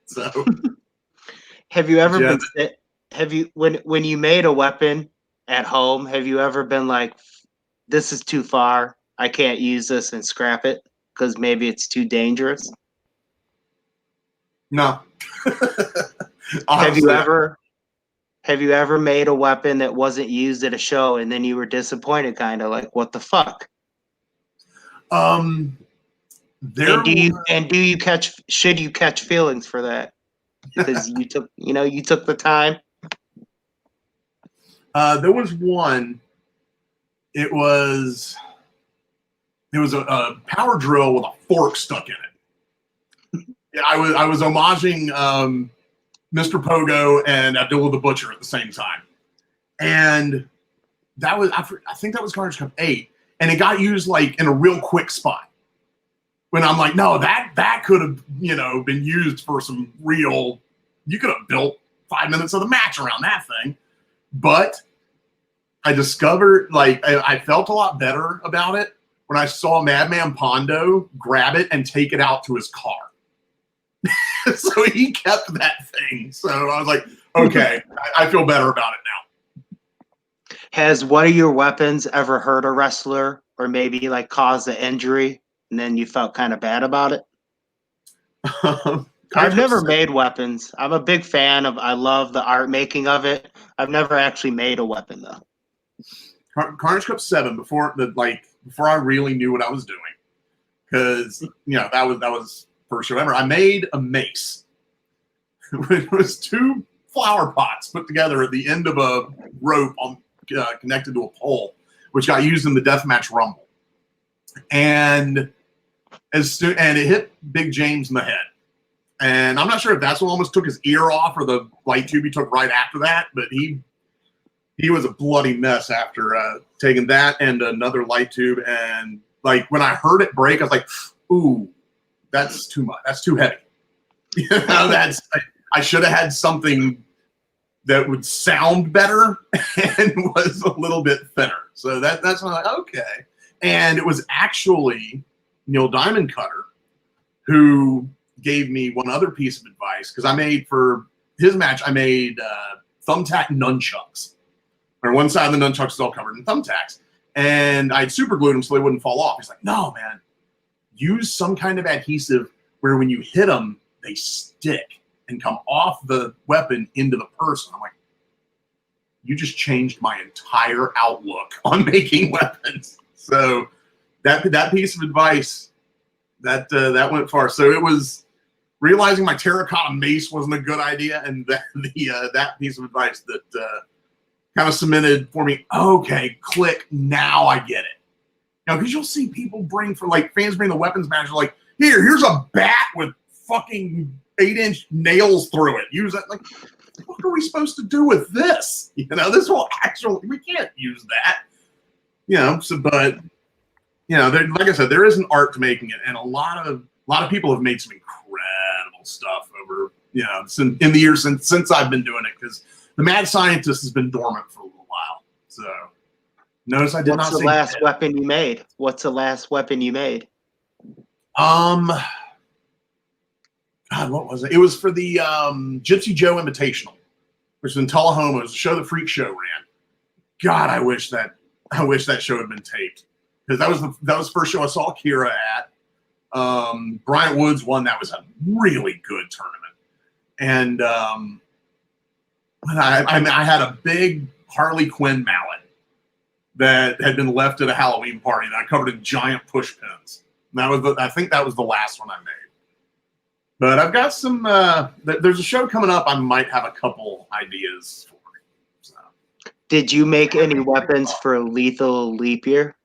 So, have you ever when you made a weapon at home, have you ever been like, this is too far, I can't use this, and scrap it because maybe it's too dangerous? No. Have you ever made a weapon that wasn't used at a show and then you were disappointed, kind of like, what the fuck? Should you catch feelings for that? Because you took the time. There was one. It was a power drill with a fork stuck in it. Yeah, I was homaging Mr. Pogo and Abdullah the Butcher at the same time, and that was I think that was Carnage Cup 8, and it got used like in a real quick spot. When I'm like, no, that could have been used for some real. You could have built 5 minutes of the match around that thing, but I discovered I felt a lot better about it when I saw Madman Pondo grab it and take it out to his car. So he kept that thing. So I was like, okay, I feel better about it now. Has one of your weapons ever hurt a wrestler or maybe like caused an injury and then you felt kind of bad about it? I've never made weapons. I'm a big fan I love the art making of it. I've never actually made a weapon though. Carnage Cup 7 before I really knew what I was doing, because that was first show ever. I made a mace. It was 2 flower pots put together at the end of a rope connected to a pole, which got used in the Deathmatch Rumble, and it hit Big James in the head. And I'm not sure if that's what almost took his ear off or the light tube he took right after that, but he was a bloody mess after taking that and another light tube. And like when I heard it break, I was like, ooh, that's too much. That's too heavy. I should have had something that would sound better and was a little bit thinner. So that's when I'm like, okay. And it was actually Neil Diamond Cutter who gave me one other piece of advice, because I made for his match, I made thumbtack nunchucks. or one side of the nunchucks is all covered in thumbtacks. And I'd super glued them so they wouldn't fall off. He's like, no, man, use some kind of adhesive where when you hit them, they stick and come off the weapon into the person. I'm like, you just changed my entire outlook on making weapons. So that piece of advice, that went far. So it was realizing my terracotta mace wasn't a good idea, and that piece of advice that kind of cemented for me, okay, click, now I get it. Because you'll see people bring, for like fans bring the weapons manager, like, here's a bat with fucking 8-inch nails through it. Use that. Like, what are we supposed to do with this? This will actually, we can't use that. So, but, like I said, there is an art to making it, and a lot of people have made some incredible stuff over, in the years since I've been doing it, because the Mad Scientist has been dormant for a little while. So, notice I did not say. What's the last weapon you made? What's the last weapon you made? God, what was it? It was for the Gypsy Joe Invitational, which was in Tullahoma. It was a show that Freak Show ran. God, I wish that show had been taped, because that was the first show I saw Kira at. Bryant Woods won. That was a really good tournament, and I had a big Harley Quinn mallet that had been left at a Halloween party that I covered in giant push pins. And I think that was the last one I made. But I've got some. There's a show coming up. I might have a couple ideas for it. So. Did you make any weapons for Lethal Leap Year?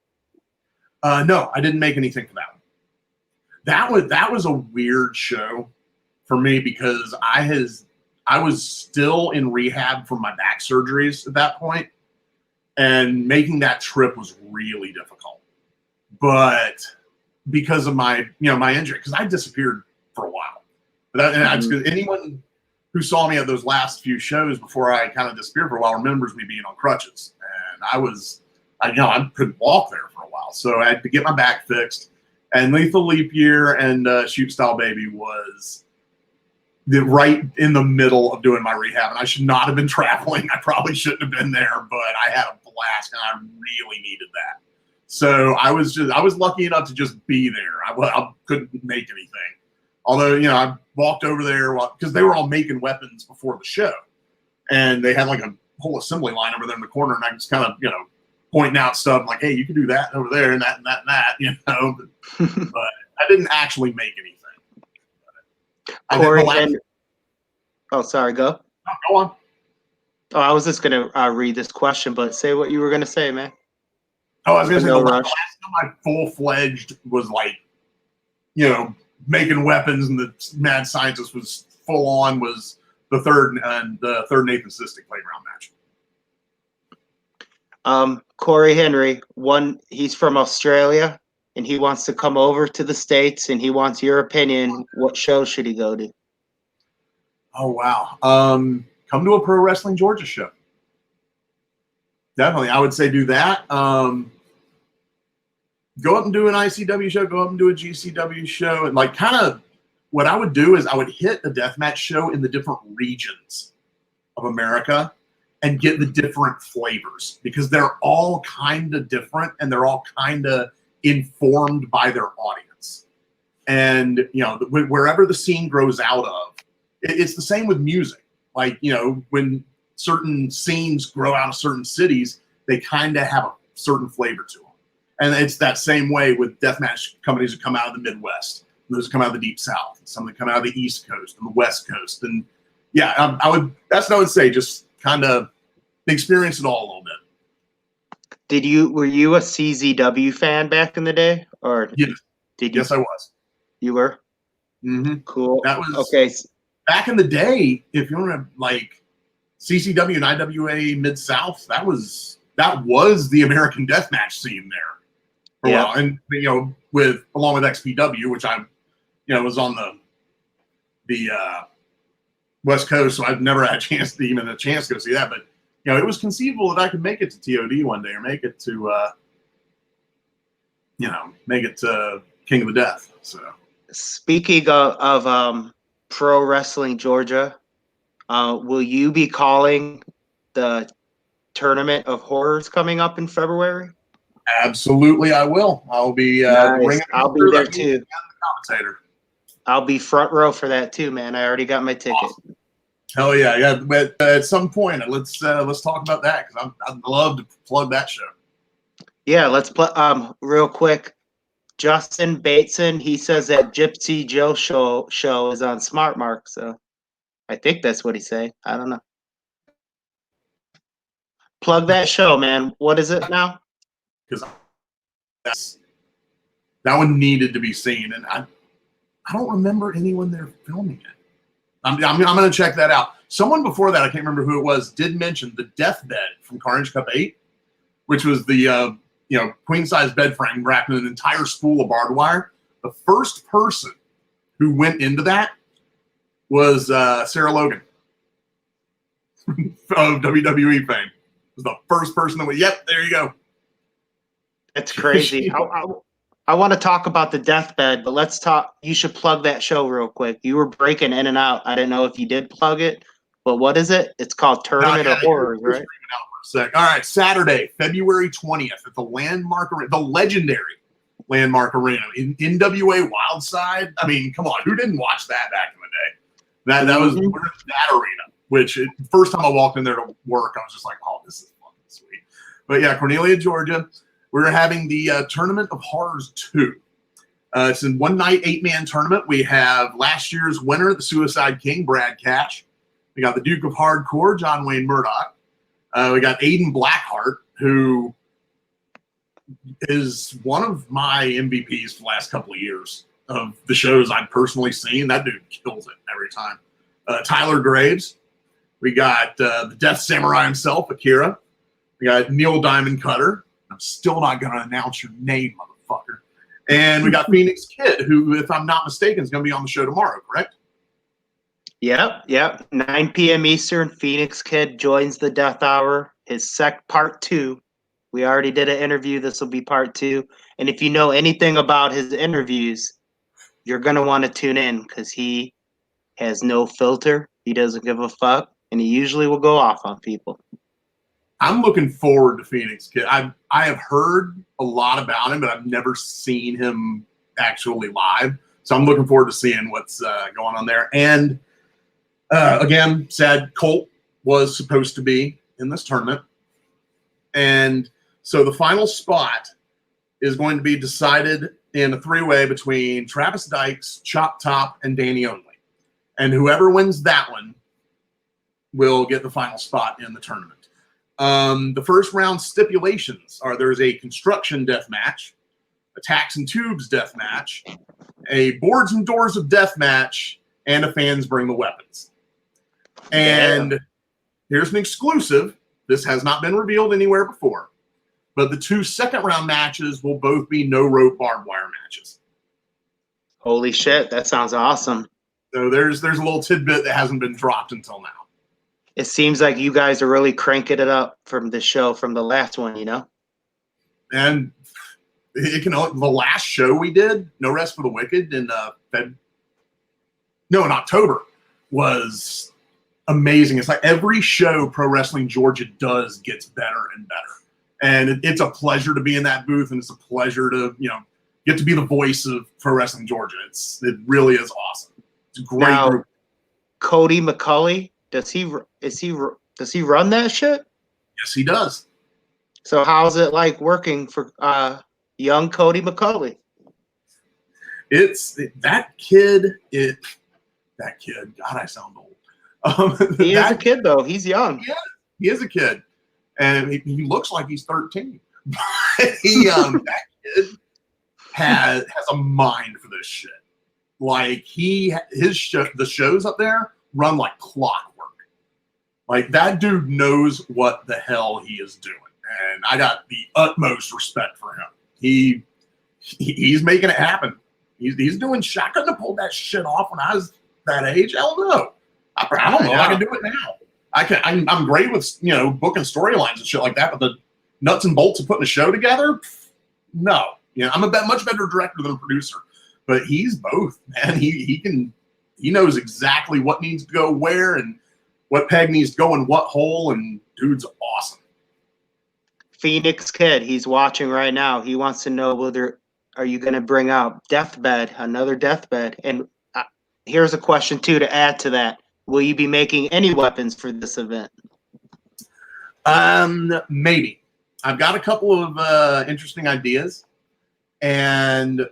No, I didn't make anything for that one. That was a weird show for me, because I was still in rehab from my back surgeries at that point, and making that trip was really difficult. But because of my injury, because I disappeared for a while. But anyone who saw me at those last few shows before I kind of disappeared for a while remembers me being on crutches, and I couldn't walk there for a while, so I had to get my back fixed. And Lethal Leap Year and Shoot Style Baby was right in the middle of doing my rehab, and I should not have been traveling. I probably shouldn't have been there, but I had a blast, and I really needed that. So I was lucky enough to just be there. I couldn't make anything. Although, I walked over there because they were all making weapons before the show, and they had like a whole assembly line over there in the corner, and I just kind of, pointing out stuff like, hey, you can do that over there and that and that and that, but I didn't actually make anything. Corey, oh, sorry, go. No, go on. Oh, I was just going to read this question, but say what you were going to say, man. Oh, I was going to say, No the rush. last time I full-fledged was like, making weapons, and the Mad Scientist was full-on, was the third Nathan Sistick playground match. Corey Henry, he's from Australia, and he wants to come over to the States, and he wants your opinion. What show should he go to? Oh, wow. Come to a Pro Wrestling Georgia show. Definitely. I would say do that. Go up and do an ICW show, go up and do a GCW show. And like kind of what I would do is I would hit a deathmatch show in the different regions of America and get the different flavors, because they're all kind of different and they're all kind of informed by their audience. And, wherever the scene grows out of, it's the same with music. Like, when certain scenes grow out of certain cities, they kind of have a certain flavor to them. And it's that same way with deathmatch companies that come out of the Midwest, those that come out of the Deep South, and some that come out of the East Coast and the West Coast. And yeah, that's what I would say. Just kind of experience it all a little bit. Were you a CZW fan back in the day, or yes. Did you? Yes, I was. You were? Mm-hmm. Cool. That was okay. Back in the day, if you want to like CCW and IWA Mid-South, that was the American deathmatch scene there. For a while. And along with XPW, which I was on the West Coast, so I've never had a chance to go see that. But it was conceivable that I could make it to TOD one day, or make it to King of the Death. So speaking of Pro Wrestling Georgia, will you be calling the Tournament of Horrors coming up in February? Absolutely, I will. I'll be Nice. ringing. I'll be there too. Commentator. I'll be front row for that too, man. I already got my ticket. Awesome. Hell yeah, yeah. But at some point, let's talk about that because I'd love to plug that show. Yeah, let's play. Real quick, Justin Bateson. He says that Gypsy Joe show is on Smart Mark. So I think that's what he's saying. I don't know. Plug that show, man. What is it now? Because that one needed to be seen, and I don't remember anyone there filming it. I'm going to check that out. Someone before that, I can't remember who it was, did mention the deathbed from Carnage Cup 8, which was the queen size bed frame wrapped in an entire spool of barbed wire. The first person who went into that was Sarah Logan of WWE fame. Was the first person that went. Yep, there you go. That's crazy. I want to talk about the deathbed, but let's talk. You should plug that show real quick. You were breaking in and out. I didn't know if you did plug it, but what is it? It's called Tournament of Horrors, right? All right, Saturday, February 20th at the Landmark Arena, the legendary Landmark Arena in NWA Wildside. I mean, come on, who didn't watch that back in the day? That was that arena. Which first time I walked in there to work, I was just like, "Oh, this is fucking sweet." But yeah, Cornelia, Georgia. We're having the Tournament of Horrors 2. It's a one-night, 8-man tournament. We have last year's winner, the Suicide King, Brad Cash. We got the Duke of Hardcore, John Wayne Murdoch. We got Aiden Blackheart, who is one of my MVPs for the last couple of years of the shows I've personally seen. That dude kills it every time. Tyler Graves. We got the Death Samurai himself, Akira. We got Neil Diamond Cutter. I'm still not going to announce your name, motherfucker. And we got Phoenix Kid, who, if I'm not mistaken, is going to be on the show tomorrow, correct? Yep. 9 p.m. Eastern, Phoenix Kid joins the Death Hour. His part 2. We already did an interview. This will be part 2. And if you know anything about his interviews, you're going to want to tune in because he has no filter. He doesn't give a fuck. And he usually will go off on people. I'm looking forward to Phoenix Kid. I have heard a lot about him, but I've never seen him actually live. So I'm looking forward to seeing what's going on there. And again, sad Colt was supposed to be in this tournament. And so the final spot is going to be decided in a 3-way between Travis Dykes, Chop Top, and Danny Only. And whoever wins that one will get the final spot in the tournament. The first round stipulations are there's a construction death match, a tacks and tubes death match, a boards and doors of death match, and a fans bring the weapons. And here's an exclusive. This has not been revealed anywhere before, but the 2 second round matches will both be no rope barbed wire matches. Holy shit, that sounds awesome. So there's a little tidbit that hasn't been dropped until now. It seems like you guys are really cranking it up from the show from the last one, you know? And the last show we did, No Rest for the Wicked, in October, was amazing. It's like every show Pro Wrestling Georgia does gets better and better. And it's a pleasure to be in that booth, and it's a pleasure to, get to be the voice of Pro Wrestling Georgia. It really is awesome. It's a great group. Cody McCulley, does he run that shit? Yes, he does. So how's it like working for young Cody McCulley? That kid. God, I sound old. He is a kid though. He's young. Yeah, he is a kid, and he looks like he's 13. That kid has a mind for this shit. Like the shows up there run like clockwork. Like that dude knows what the hell he is doing, and I got the utmost respect for him. He's making it happen. He's doing shit. I couldn't have pulled that shit off when I was that age. Hell no. I don't know if I can do it now. I'm great with booking storylines and shit like that, but the nuts and bolts of putting a show together, no. I'm a much better director than a producer, but he's both, man. He knows exactly what needs to go where and what peg needs to go in what hole, and dude's awesome. Phoenix Kid, he's watching right now. He wants to know whether are you going to bring out Deathbed, another Deathbed? And here's a question too to add to that: will you be making any weapons for this event? Maybe. I've got a couple of interesting ideas, and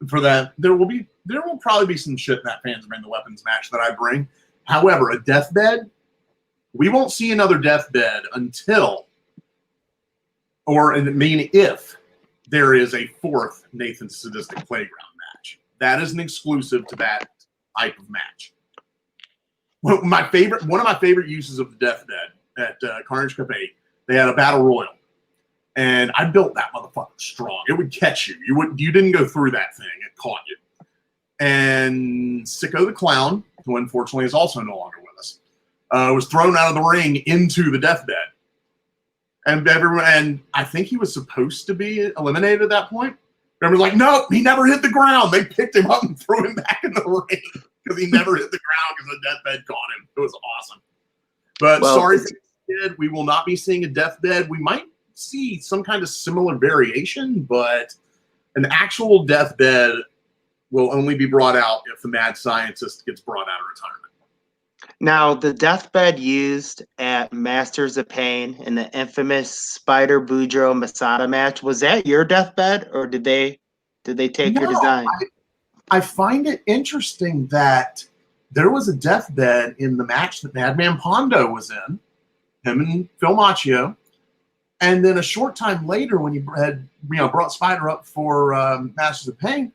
for that, there will probably be some shit in that fans bring the weapons match that I bring. However, a deathbed, we won't see another deathbed until, or I mean, if there is a fourth Nathan Sadistic Playground match. That is an exclusive to that type of match. One of my favorite uses of the deathbed at Carnage Cup 8, they had a battle royal, and I built that motherfucker strong. It would catch you. You didn't go through that thing. It caught you. And Sicko the Clown, who unfortunately is also no longer with us, was thrown out of the ring into the deathbed. And I think he was supposed to be eliminated at that point. Everyone's like, no, he never hit the ground. They picked him up and threw him back in the ring because he never hit the ground because the deathbed caught him. It was awesome. But sorry, kid, we will not be seeing a deathbed. We might see some kind of similar variation, but an actual deathbed will only be brought out if the mad scientist gets brought out of retirement. Now, the deathbed used at Masters of Pain in the infamous Spider Boudreaux Masada match, was that your deathbed, or did they take your design? I find it interesting that there was a deathbed in the match that Madman Pondo was in, him and Phil Macchio, and then a short time later, when you had brought Spider up for Masters of Pain,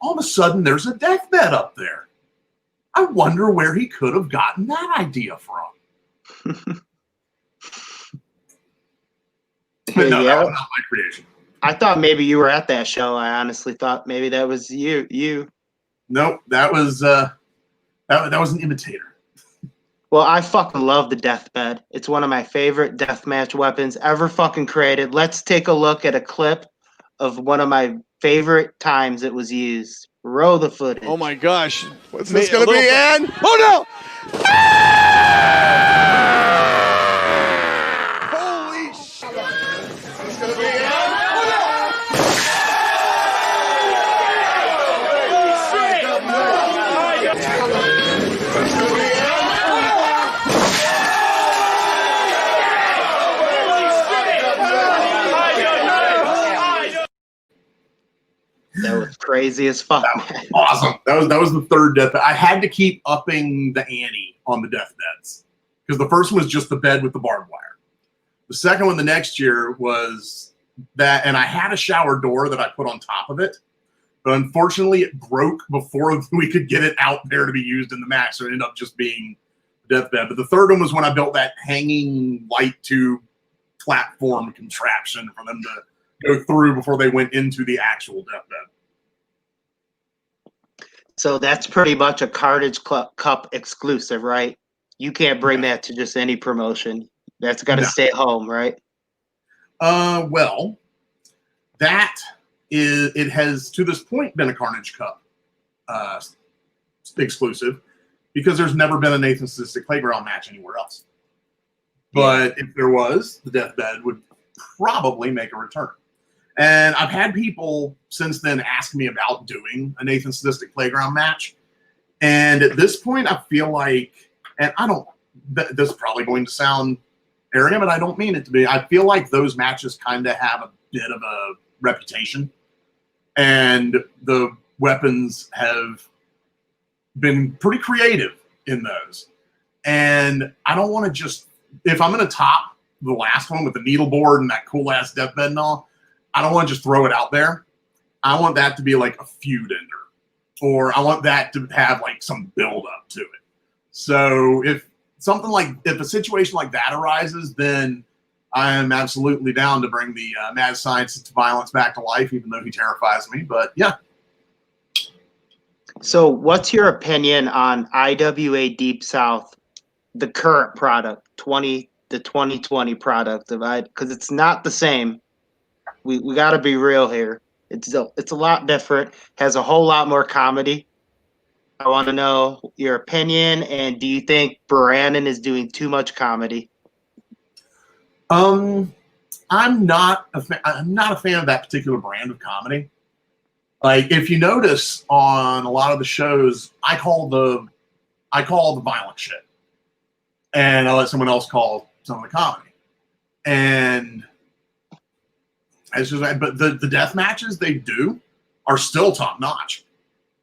all of a sudden there's a deathbed up there. I wonder where he could have gotten that idea from. But no, that was not my creation. I thought maybe you were at that show. I honestly thought maybe that was you. Nope, that was an imitator. Well, I fucking love the deathbed. It's one of my favorite deathmatch weapons ever fucking created. Let's take a look at a clip of one of my favorite times it was used. Roll the footage. Oh my gosh. What's this going to be, Ann? Oh no! Holy shit. What's going to be, Ann? That was crazy as fuck. That was awesome. That was the third deathbed. I had to keep upping the ante on the deathbeds because the first one was just the bed with the barbed wire. The second one the next year was that, and I had a shower door that I put on top of it, but unfortunately it broke before we could get it out there to be used in the match, so it ended up just being deathbed. But the third one was when I built that hanging light tube platform contraption for them to go through before they went into the actual deathbed. So that's pretty much a Carnage Cup exclusive, right? You can't bring that to just any promotion. That's got to stay home, right? Well, it has to this point been a Carnage Cup exclusive because there's never been a Nathan Sadistic Playground match anywhere else. But if there was, the deathbed would probably make a return. And I've had people since then ask me about doing a Nathan Sadistic Playground match. And at this point, I feel like, and this is probably going to sound arrogant, but I don't mean it to be. I feel like those matches kind of have a bit of a reputation. And the weapons have been pretty creative in those. And I don't want to just, if I'm going to top the last one with the needle board and that cool ass deathbed and all, I don't want to just throw it out there. I want that to be like a feud ender, or I want that to have like some build up to it. So if a situation like that arises, then I am absolutely down to bring the mad scientist to violence back to life, even though he terrifies me. But yeah. So what's your opinion on IWA Deep South, the current product, the 2020 product of because it's not the same. We got to be real here. It's a lot different. Has a whole lot more comedy. I want to know your opinion, and do you think Brandon is doing too much comedy? I'm not a fan of that particular brand of comedy. Like, if you notice on a lot of the shows, I call the violent shit, and I let someone else call some of the comedy. And it's just, but the death matches they do are still top notch.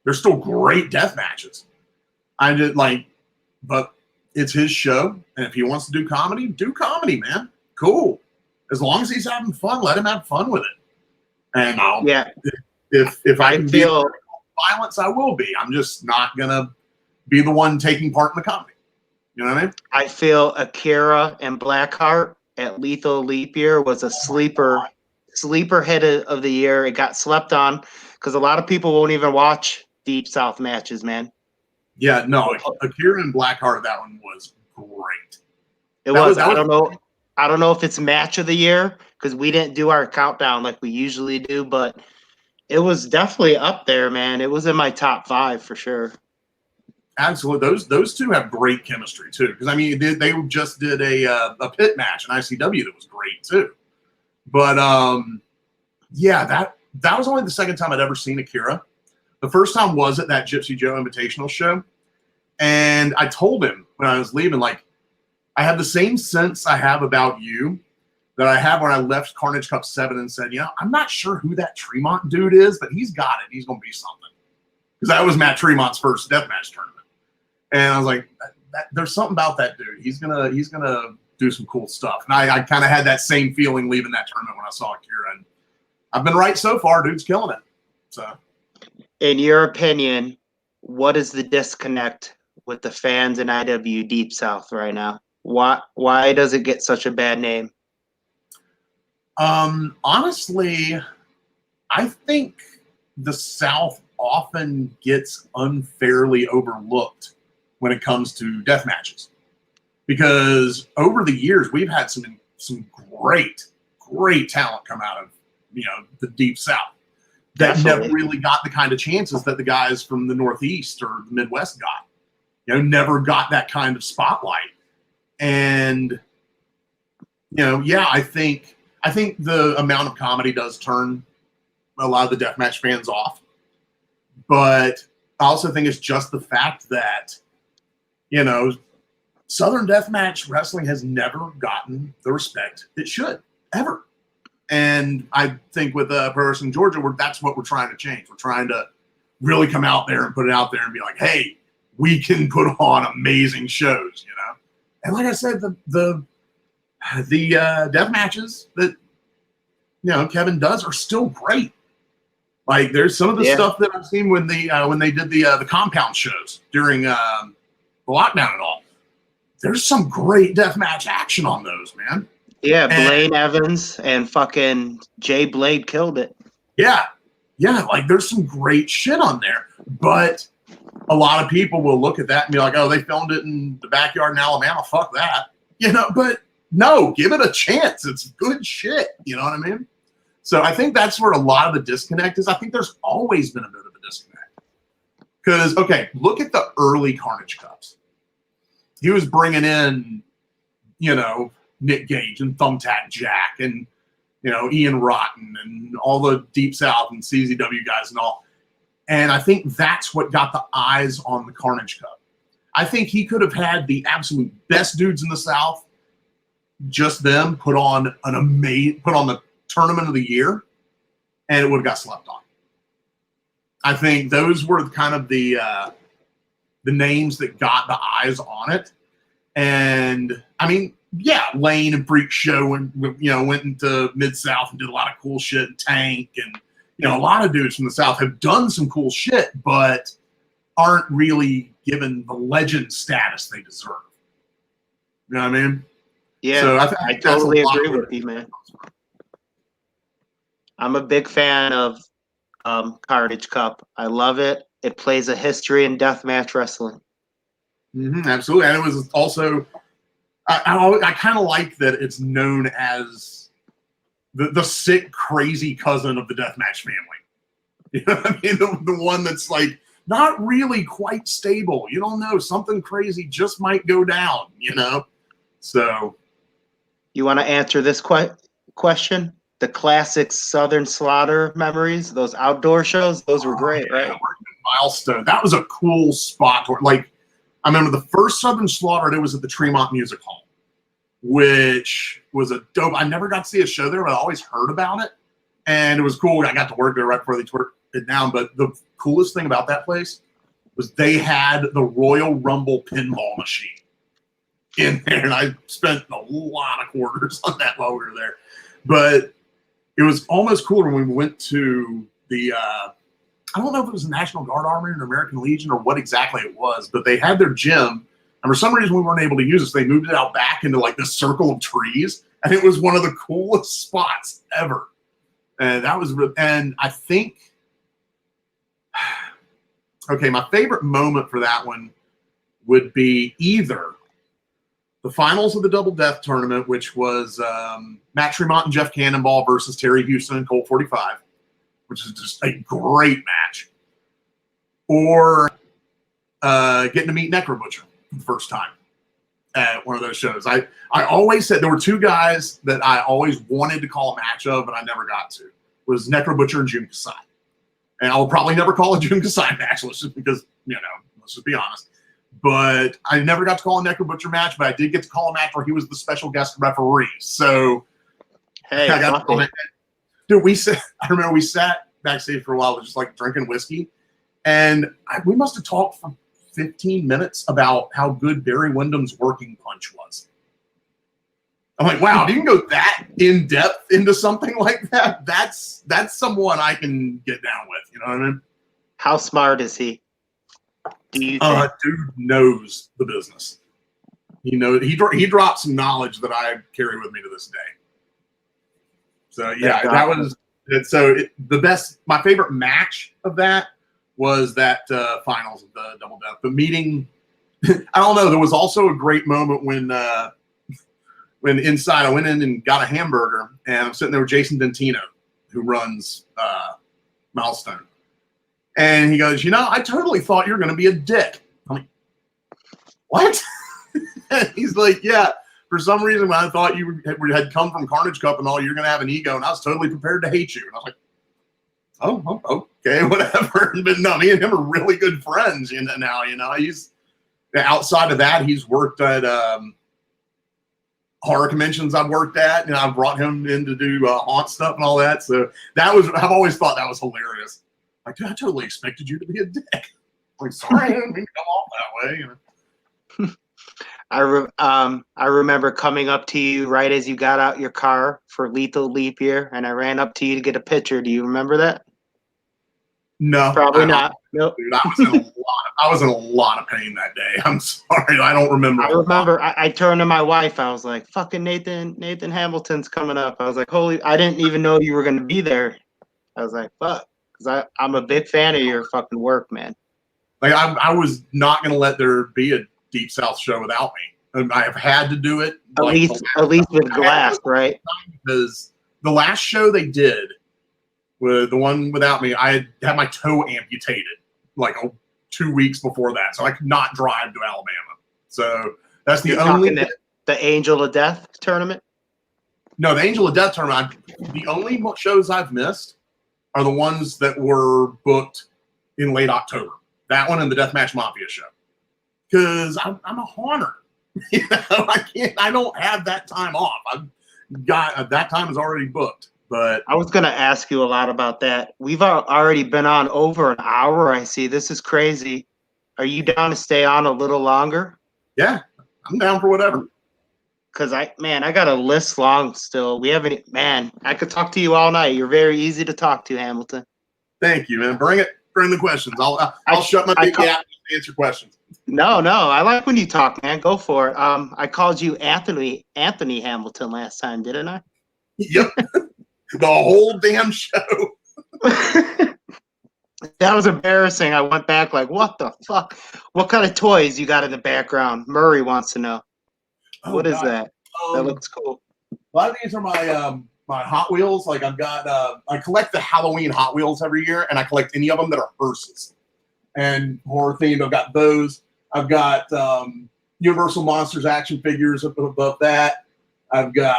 They're still great death matches. I just but it's his show, and if he wants to do comedy, man. Cool. As long as he's having fun, let him have fun with it. And if I can feel violence, I will be. I'm just not gonna be the one taking part in the comedy. You know what I mean? I feel Akira and Blackheart at Lethal Leap Year was a sleeper hit of the year. It got slept on because a lot of people won't even watch Deep South matches, man. Yeah, no, Akira and Blackheart, that one was great. I don't know if it's match of the year because we didn't do our countdown like we usually do, but it was definitely up there, man. It was in my top 5 for sure. Absolutely, those two have great chemistry too. Because I mean, they just did a pit match in ICW that was great too. But yeah, that was only the second time I'd ever seen Akira. The first time was at that Gypsy Joe Invitational show, and I told him when I was leaving, like, I have the same sense I have about you that I have when I left Carnage Cup 7 and said, I'm not sure who that Tremont dude is, but he's got it. He's going to be something. Because that was Matt Tremont's first deathmatch tournament. And I was like, there's something about that dude. He's gonna do some cool stuff. And I kind of had that same feeling leaving that tournament when I saw Akira. And I've been right so far. Dude's killing it. So, in your opinion, what is the disconnect with the fans in IW Deep South right now? Why does it get such a bad name? Honestly, I think the South often gets unfairly overlooked when it comes to death matches, because over the years we've had some great talent come out of the Deep South that Definitely. never really got the kind of chances that the guys from the Northeast or the Midwest got. Never got that kind of spotlight. And I think the amount of comedy does turn a lot of the deathmatch fans off. But I also think it's just the fact that, Southern deathmatch wrestling has never gotten the respect it should, ever. And I think with Pro Wrestling Georgia, that's what we're trying to change. We're trying to really come out there and put it out there and be like, hey, we can put on amazing shows, And like I said, the death matches that Kevin does are still great. Like, there's some of the stuff that I've seen when they did the compound shows during the lockdown and all. There's some great deathmatch action on those, man. Yeah, Blaine Evans and fucking Jay Blade killed it. Yeah, like, there's some great shit on there. But a lot of people will look at that and be like, oh, they filmed it in the backyard in Alabama. Fuck that. But no, give it a chance. It's good shit. You know what I mean? So I think that's where a lot of the disconnect is. I think there's always been a bit of a disconnect. Because, okay, look at the early Carnage Cups. He was bringing in, Nick Gage and Thumbtack Jack and, Ian Rotten and all the Deep South and CZW guys and all. And I think that's what got the eyes on the Carnage Cup. I think he could have had the absolute best dudes in the South, just them, put on the tournament of the year, and it would have got slept on. I think those were kind of the names that got the eyes on it. And I mean, yeah, Lane and Freak Show went into Mid-South and did a lot of cool shit, and Tank, and a lot of dudes from the South have done some cool shit, but aren't really given the legend status they deserve. You know what I mean? Yeah, so I totally agree with you, man. I'm a big fan of Carnage Cup. I love it. It plays a history in deathmatch wrestling. Mm-hmm, absolutely. And it was also, I kind of like that it's known as the sick, crazy cousin of the deathmatch family. You know what I mean? The one that's like not really quite stable. You don't know. Something crazy just might go down, So. You want to answer this question. The classic Southern Slaughter memories, those outdoor shows, those were great, right? Milestone. That was a cool spot. Like, I remember the first Southern Slaughter, it was at the Tremont Music Hall, which was a dope. I never got to see a show there, but I always heard about it. And it was cool. I got to work there right before they tore it down. But the coolest thing about that place was they had the Royal Rumble pinball machine in there. And I spent a lot of quarters on that while we were there. But it was almost cooler when we went to the, I don't know if it was the National Guard Army or American Legion or what exactly it was, but they had their gym. And for some reason we weren't able to use it. So they moved it out back into like this circle of trees. And it was one of the coolest spots ever. And that was, and I think, okay, my favorite moment for that one would be either the finals of the Double Death tournament, which was Matt Tremont and Jeff Cannonball versus Terry Houston and Colt 45, which is just a great match, or getting to meet Necro Butcher for the first time at one of those shows. I always said there were two guys that I always wanted to call a match of, but I never got to. Was Necro Butcher and Jun Kasai. And I will probably never call a Jun Kasai match, let's just because, let's just be honest. But I never got to call a Necro Butcher match, but I did get to call a match where he was the special guest referee. So Hey, I got to call it. Dude, I remember we sat backstage for a while, just like drinking whiskey, and we must have talked for 15 minutes about how good Barry Windham's working punch was. I'm like, wow, you can go that in depth into something like that. That's someone I can get down with. You know what I mean? How smart is he? Do you think? Dude knows the business. He dropped some knowledge that I carry with me to this day. So yeah, that was it. So the best, my favorite match of that was that finals of the Double Death. The meeting, I don't know. There was also a great moment when inside I went in and got a hamburger, and I'm sitting there with Jason Dentino, who runs Milestone. And he goes, I totally thought you were going to be a dick. I'm like, what? He's like, yeah, for some reason when I thought you had come from Carnage Cup and all, you're going to have an ego, and I was totally prepared to hate you. And I was like, oh, okay, whatever. But no, me and him are really good friends now. He's outside of that, he's worked at horror conventions I've worked at, and I brought him in to do haunt stuff and all that. So I've always thought that was hilarious. Like, dude, I totally expected you to be a dick. Like, sorry, I didn't mean to come off that way. I remember coming up to you right as you got out your car for Lethal Leap Year, and I ran up to you to get a picture. Do you remember that? No, probably not. Nope. Dude, I was in a lot of pain that day. I'm sorry, I don't remember. I remember. I turned to my wife. I was like, "Fucking Nathan Hamilton's coming up." I was like, "Holy!" I didn't even know you were going to be there. I was like, "Fuck," because I'm a big fan of your fucking work, man. Like I was not going to let there be a Deep South show without me. And I have had to do it. At least with Glass, right? Because the last show they did, with the one without me, I had my toe amputated like 2 weeks before that, so I could not drive to Alabama. So that's the only the Angel of Death tournament. No, the Angel of Death tournament. The only shows I've missed are the ones that were booked in late October. That one and the Deathmatch Mafia show. Because I'm a haunter. I don't have that time off. I've got that time is already booked. But I was gonna ask you a lot about that. We've already been on over an hour. I see. This is crazy. Are you down to stay on a little longer? Yeah, I'm down for whatever. Cause I got a list long still. We haven't. Man, I could talk to you all night. You're very easy to talk to, Hamilton. Thank you, man. Bring it. Bring the questions. I'll shut my big gap and answer questions. No. I like when you talk, man. Go for it. I called you Anthony Hamilton last time, didn't I? Yep. The whole damn show. That was embarrassing. I went back like, what the fuck? What kind of toys you got in the background? Murray wants to know. What is that? That looks cool. A lot of these are my Hot Wheels. Like I've got, I collect the Halloween Hot Wheels every year, and I collect any of them that are hearses and horror themed. I've got those. I've got Universal Monsters action figures above that. I've got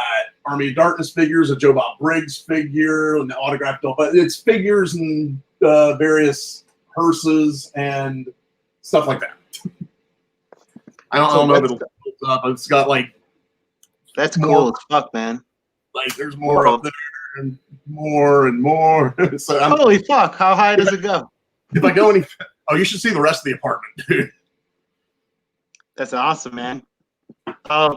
Army of Darkness figures, a Joe Bob Briggs figure, and the autographed doll. But it's figures and various hearses and stuff like that. I don't know if it'll up. It's got like That's more, cool as fuck, man. like there's more up there and more and more. So Holy fuck! How high does it go? if I go any, you should see the rest of the apartment, dude. That's awesome, man.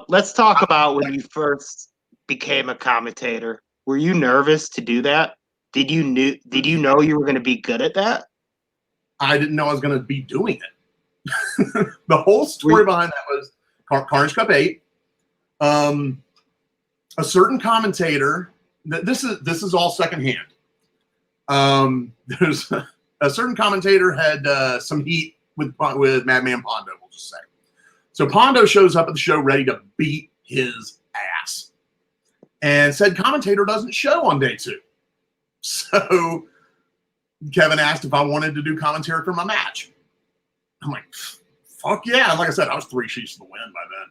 Let's talk about when you first became a commentator. Were you nervous to do that? Did you know you were going to be good at that? I didn't know I was going to be doing it. The whole story behind that was Carnage Cup 8. A certain commentator. This is all secondhand. There's a certain commentator had some heat with Madman Pondo. We'll just say. So Pondo shows up at the show ready to beat his ass, and said commentator doesn't show on day 2. So Kevin asked if I wanted to do commentary for my match. I'm like, fuck yeah. And like I said, I was 3 sheets to the wind by then.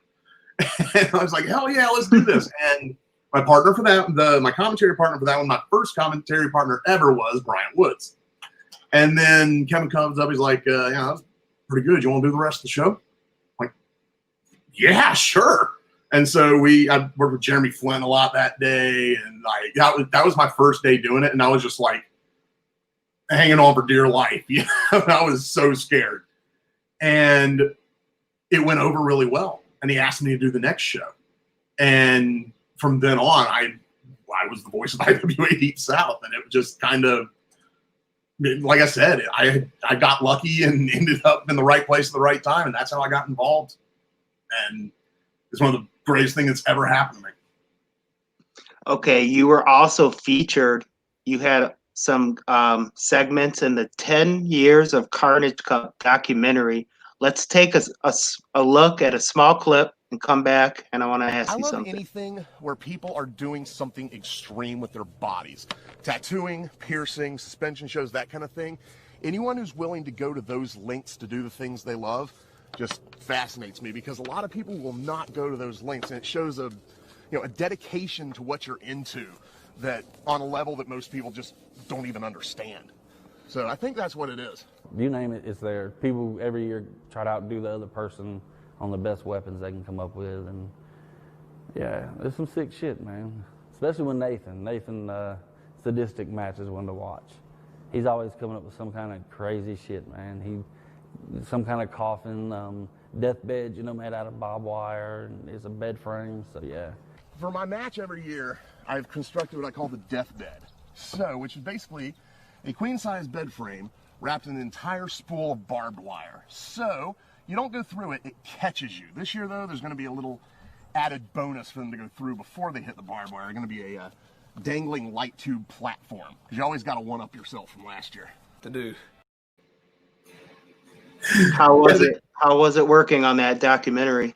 And I was like, hell yeah, let's do this. And my partner for that, my commentary partner for that one, my first commentary partner ever was Brian Woods. And then Kevin comes up, he's like, yeah, that's pretty good. You want to do the rest of the show? I'm like, yeah, sure. And so I worked with Jeremy Flynn a lot that day. And like that was my first day doing it. And I was just like hanging on for dear life. You know, I was so scared. And it went over really well. And he asked me to do the next show. And from then on, I was the voice of IWA Deep South. And it was just kind of, like I said, I got lucky and ended up in the right place at the right time. And that's how I got involved. And it's one of the greatest things that's ever happened to me. Okay, you were also featured. You had some segments in the 10 Years of Carnage Cup documentary. Let's take a look at a small clip and come back, and I want to ask you something. I love anything where people are doing something extreme with their bodies. Tattooing, piercing, suspension shows, that kind of thing. Anyone who's willing to go to those lengths to do the things they love just fascinates me, because a lot of people will not go to those lengths, and it shows a dedication to what you're into that on a level that most people just don't even understand. So I think that's what it is. You name it, it's there. People every year try to outdo the other person on the best weapons they can come up with, and yeah, there's some sick shit, man. Especially with Nathan, sadistic matches one to watch. He's always coming up with some kind of crazy shit, man. Some kind of coffin, deathbed, made out of barbed wire, and it's a bed frame, so yeah. For my match every year, I've constructed what I call the deathbed. So, which is basically a queen-size bed frame wrapped in an entire spool of barbed wire. So, you don't go through it, it catches you. This year, though, there's going to be a little added bonus for them to go through before they hit the barbed wire. There's going to be a dangling light tube platform, because you always got to one-up yourself from last year. To do. How was it working on that documentary?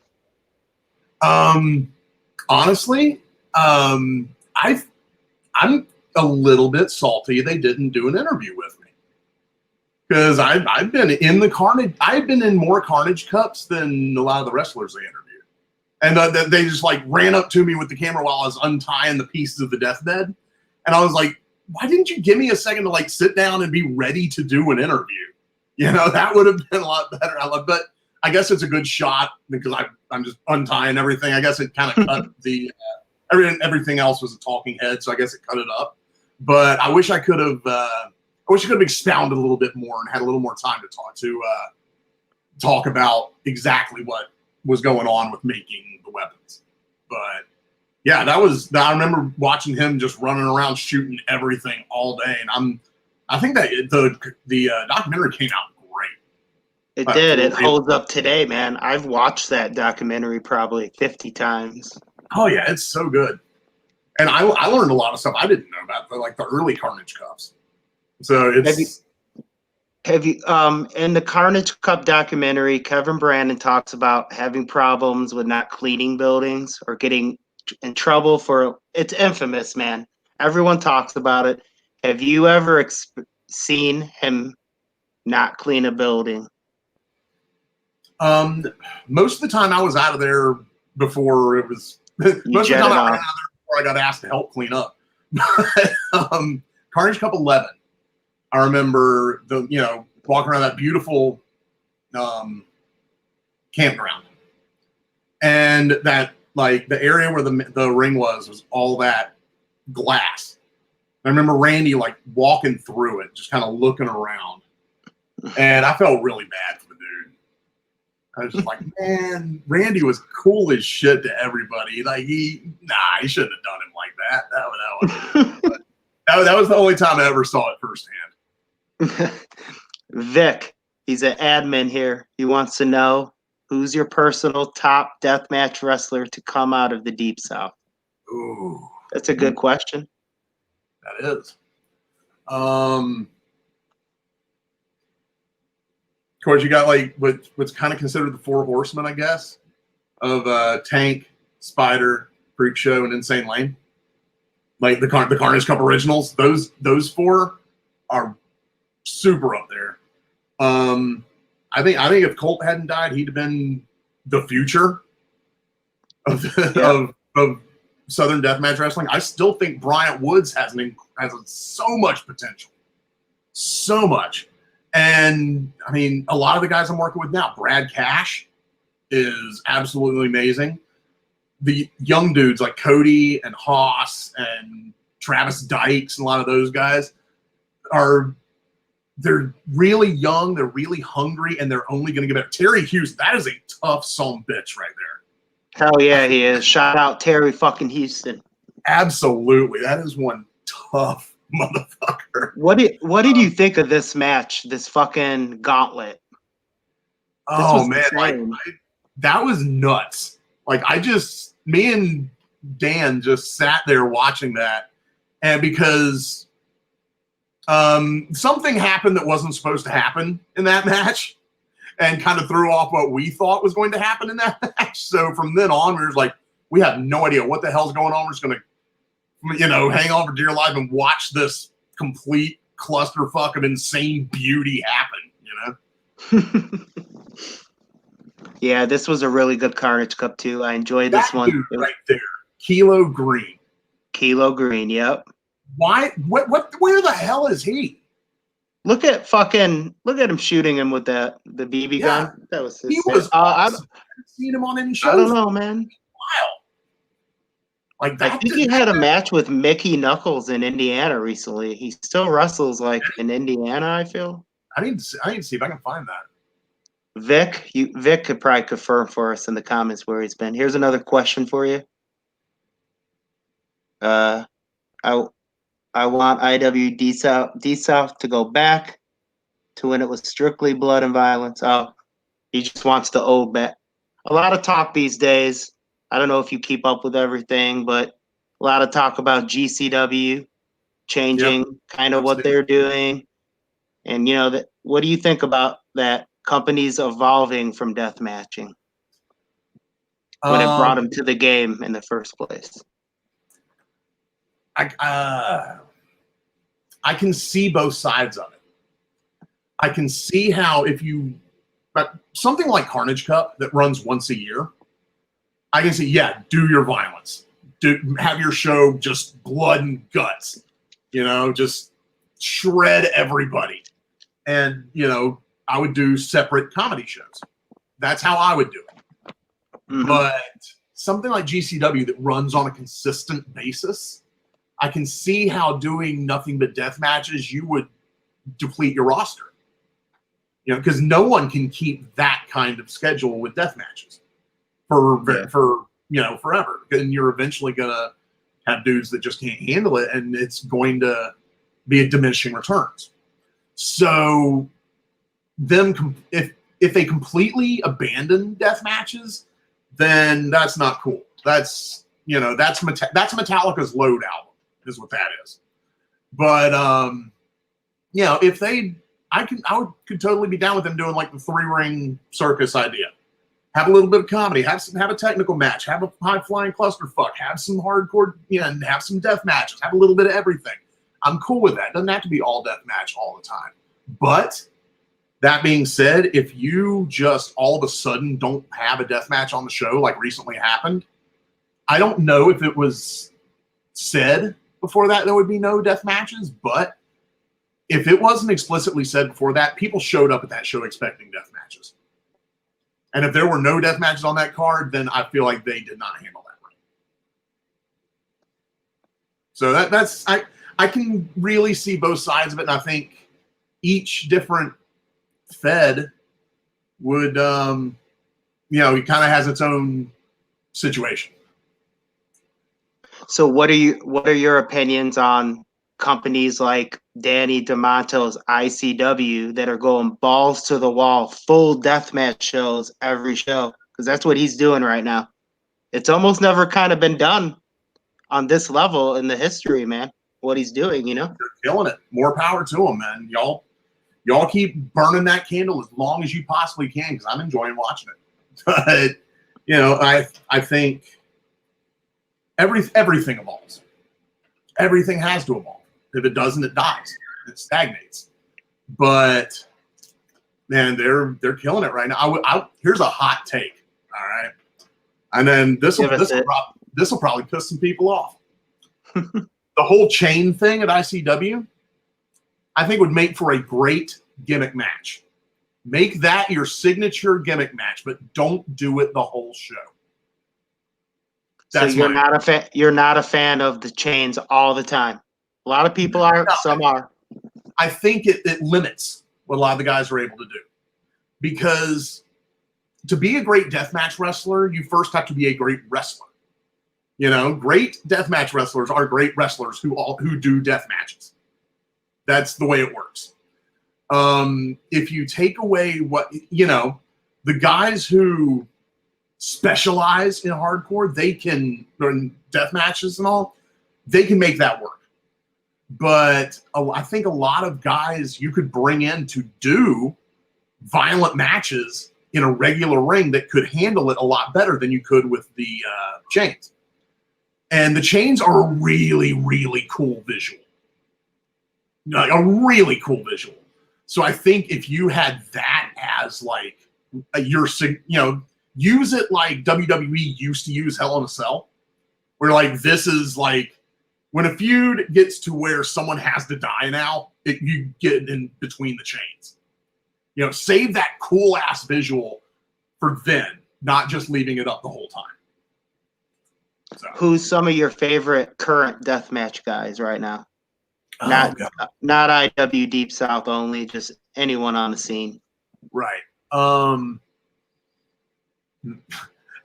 Honestly, I'm a little bit salty they didn't do an interview with me, because I've been in the Carnage. I've been in more Carnage Cups than a lot of the wrestlers they interviewed, and they just like ran up to me with the camera while I was untying the pieces of the deathbed, and I was like, "Why didn't you give me a second to like sit down and be ready to do an interview?" That would have been a lot better. But I guess it's a good shot because I'm just untying everything. I guess it kind of cut the everything else was a talking head, so I guess it cut it up. But I wish I could have. Expounded a little bit more and had a little more time to talk about exactly what was going on with making the weapons. But yeah, I remember watching him just running around shooting everything all day, and I think that the documentary came out great. It did. It holds up today, man. I've watched that documentary probably 50 times. Oh yeah, it's so good. And I learned a lot of stuff I didn't know about the early Carnage Cups. So it's have you in the Carnage Cup documentary, Kevin Brandon talks about having problems with not cleaning buildings or getting in trouble for it's infamous, man. Everyone talks about it. Have you ever seen him not clean a building? Most of the time I was out of there before it was most of the time I ran out of there before I got asked to help clean up. Carnage Cup 11. I remember walking around that beautiful campground, and that like the area where the ring was all that glass. I remember Randy like walking through it, just kind of looking around, and I felt really bad for the dude. I was just like, man, Randy was cool as shit to everybody. Like he shouldn't have done him like that. That was the only time I ever saw it firsthand. Vic, he's an admin here. He wants to know, who's your personal top deathmatch wrestler to come out of the Deep South? Ooh, that's a good question. That is. Of course, you got like what's kind of considered the four horsemen, I guess, of Tank, Spider, Freak Show, and Insane Lane. Like the Carnage Cup originals, those four are super up there. I think if Colt hadn't died, he'd have been the future of Southern Deathmatch Wrestling. I still think Bryant Woods has so much potential, so much. And I mean, a lot of the guys I'm working with now, Brad Cash is absolutely amazing. The young dudes like Cody and Haas and Travis Dykes and a lot of those guys they're really young, they're really hungry, and they're only going to get better. Terry Houston, that is a tough son bitch right there. Hell yeah, he is. Shout out Terry fucking Houston. Absolutely. That is one tough motherfucker. What did you think of this match, this fucking gauntlet? Oh, man. That was nuts. Like, me and Dan just sat there watching that, and because something happened that wasn't supposed to happen in that match and kind of threw off what we thought was going to happen in that match. So from then on, we were like, we have no idea what the hell's going on. We're just going to, hang on for dear life and watch this complete clusterfuck of insane beauty happen, Yeah, this was a really good Carnage Cup too. I enjoyed this one. Dude right there, Kilo Green. Kilo Green, yep. Why? Where the hell is he? Look at him shooting him with the BB gun. That was his. He was. I haven't seen him on any shows. I don't know, man. Wow. Like that. I think he had a match with Mickey Knuckles in Indiana recently. He still wrestles like in Indiana, I feel. I need to see if I can find that. Vic could probably confirm for us in the comments where he's been. Here's another question for you. I want IWD South to go back to when it was strictly blood and violence. Oh, he just wants the old bet. A lot of talk these days. I don't know if you keep up with everything, but a lot of talk about GCW changing kind of what they're doing. And, what do you think about that? Companies evolving from death matching when it brought them to the game in the first place. I can see both sides of it. I can see how but something like Carnage Cup that runs once a year, I can see, do your violence. Have your show just blood and guts, just shred everybody. And, I would do separate comedy shows. That's how I would do it. Mm-hmm. But something like GCW that runs on a consistent basis, I can see how doing nothing but death matches, you would deplete your roster. Because no one can keep that kind of schedule with death matches for forever. And you're eventually gonna have dudes that just can't handle it, and it's going to be a diminishing returns. So if they completely abandon death matches, then that's not cool. That's Metallica's Load album is what that is. But if I could totally be down with them doing like the 3-ring circus idea. Have a little bit of comedy, have a technical match, have a high flying clusterfuck, have some hardcore, and have some death matches, have a little bit of everything. I'm cool with that. It doesn't have to be all death match all the time. But that being said, if you just all of a sudden don't have a death match on the show like recently happened, I don't know if it was said before that there would be no death matches, but if it wasn't explicitly said before that, people showed up at that show expecting death matches. And if there were no death matches on that card, then I feel like they did not handle that right. So that's I can really see both sides of it, and I think each different Fed would, it kind of has its own situation. So what are your opinions on companies like Danny DeMonto's ICW that are going balls to the wall, full deathmatch shows every show? Because that's what he's doing right now. It's almost never kind of been done on this level in the history, man. What he's doing, They're killing it. More power to him, man. Y'all keep burning that candle as long as you possibly can, because I'm enjoying watching it. But I think everything evolves. Everything has to evolve. If it doesn't, it dies. It stagnates. But man, they're killing it right now. Here's a hot take. All right, and then this will probably piss some people off. The whole chain thing at ICW, I think, would make for a great gimmick match. Make that your signature gimmick match, but don't do it the whole show. So you're not a fan of the chains all the time. A lot of people are, some are. I think it limits what a lot of the guys are able to do. Because to be a great deathmatch wrestler, you first have to be a great wrestler. Great deathmatch wrestlers are great wrestlers who do death matches. That's the way it works. If you take away the guys who specialize in hardcore, they can, in death matches and all, they can make that work. But I think a lot of guys you could bring in to do violent matches in a regular ring that could handle it a lot better than you could with the chains. And the chains are a really, really cool visual. Like a really cool visual. So I think if you had that as like use it like WWE used to use Hell in a Cell, where like this is like when a feud gets to where someone has to die now, you get in between the chains. Save that cool ass visual for then, not just leaving it up the whole time. So. Who's some of your favorite current deathmatch guys right now? Not IW Deep South only, just anyone on the scene. Right. I'm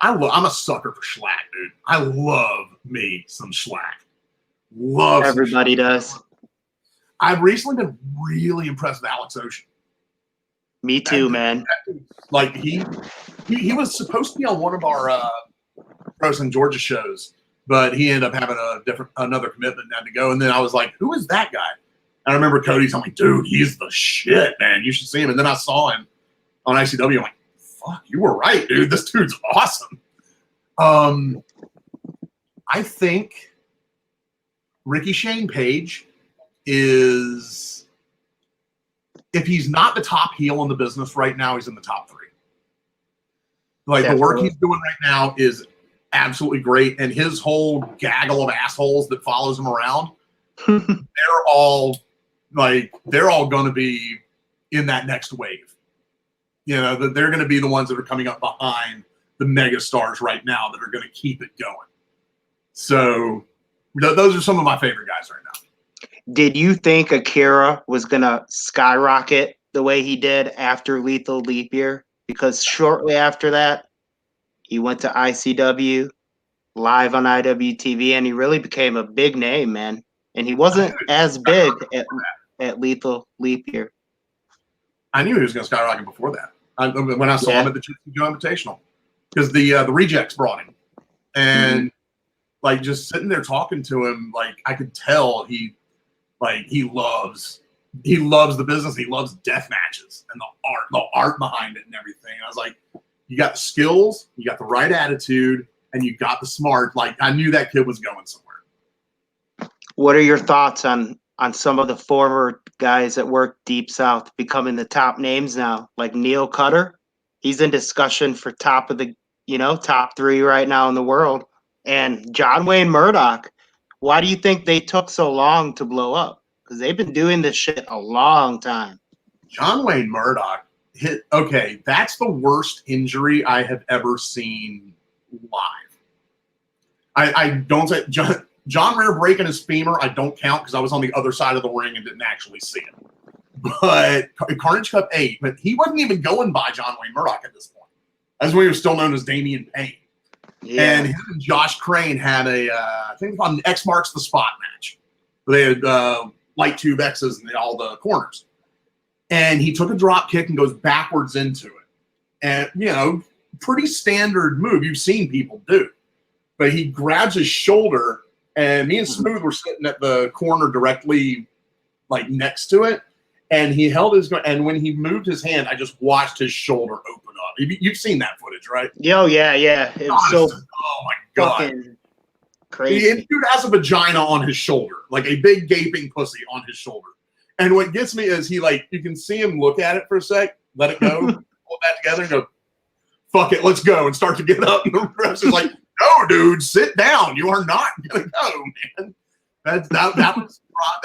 a sucker for Schlack, dude. I love me some Schlack. Everybody does. I've recently been really impressed with Alex Ocean. Me too, man. Like he was supposed to be on one of our Frozen Georgia shows, but he ended up having another commitment and had to go. And then I was like, who is that guy? And I remember Cody telling me, dude, he's the shit, man. You should see him. And then I saw him on ICW. I'm like, fuck, you were right, dude. This dude's awesome. I think Ricky Shane Page is, if he's not the top heel in the business right now, he's in the top 3. Like the work he's doing right now is absolutely great, and his whole gaggle of assholes that follows him around, they're all going to be in that next wave. They're going to be the ones that are coming up behind the mega stars right now that are going to keep it going. So those are some of my favorite guys right now. Did you think Akira was going to skyrocket the way he did after Lethal Leap Year? Because shortly after that, he went to ICW, live on IWTV, and he really became a big name, man. And he wasn't as big at Lethal Leap Year. I knew he was going to skyrocket before that. When I saw him at the Joe Invitational, because the Rejects brought him, and like just sitting there talking to him, like I could tell he loves the business. He loves death matches and the art behind it and everything. And I was like, you got the skills, you got the right attitude, and you got the smart. Like I knew that kid was going somewhere. What are your thoughts on some of the former guys that worked Deep South becoming the top names now? Like Neil Cutter, he's in discussion for top 3 right now in the world. And John Wayne Murdoch, Why do you think they took so long to blow up? Because they've been doing this shit a long time. John Wayne Murdoch hit. Okay, that's the worst injury I have ever seen live. I don't say John Rare breaking his femur. I don't count because I was on the other side of the ring and didn't actually see it. But Carnage Cup 8, but he wasn't even going by John Wayne Murdoch at this point. That's when he was still known as Damian Payne. Yeah. And him and Josh Crane had I think on X Marks the Spot match. They had light tube X's in all the corners. And he took a drop kick and goes backwards into it. And, pretty standard move you've seen people do. But he grabs his shoulder, and me and Smooth were sitting at the corner directly, next to it. And he held and when he moved his hand, I just watched his shoulder open up. You've seen that footage, right? Yo, yeah. It was oh my God. Fucking crazy. The dude has a vagina on his shoulder, like a big gaping pussy on his shoulder. And what gets me is you can see him look at it for a sec, let it go, pull that together and go, fuck it, let's go, and start to get up. And the rest is like, no, dude, sit down. You are not going to go, man. That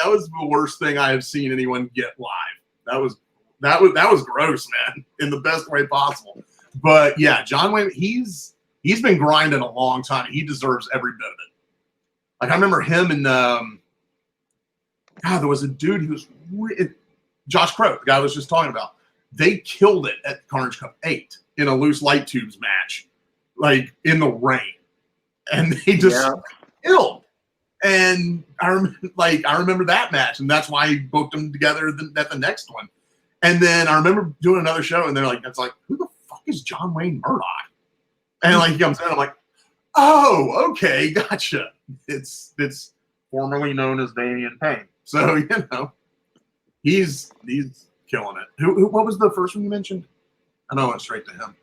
was the worst thing I have seen anyone get live. That was gross, man, in the best way possible. But yeah, John Wayne, he's been grinding a long time. He deserves every bit of it. I remember him and there was a dude who was Josh Crow, the guy I was just talking about. They killed it at Carnage Cup 8 in a loose light tubes match, in the rain, and they just killed. And I remember that match, and that's why I booked them together at the next one. And then I remember doing another show, and they're like, who the fuck is John Wayne Murdoch? And he comes in, I'm like, oh, okay, gotcha. It's formerly known as Damian Payne. So, he's killing it. What was the first one you mentioned? I know I went straight to him.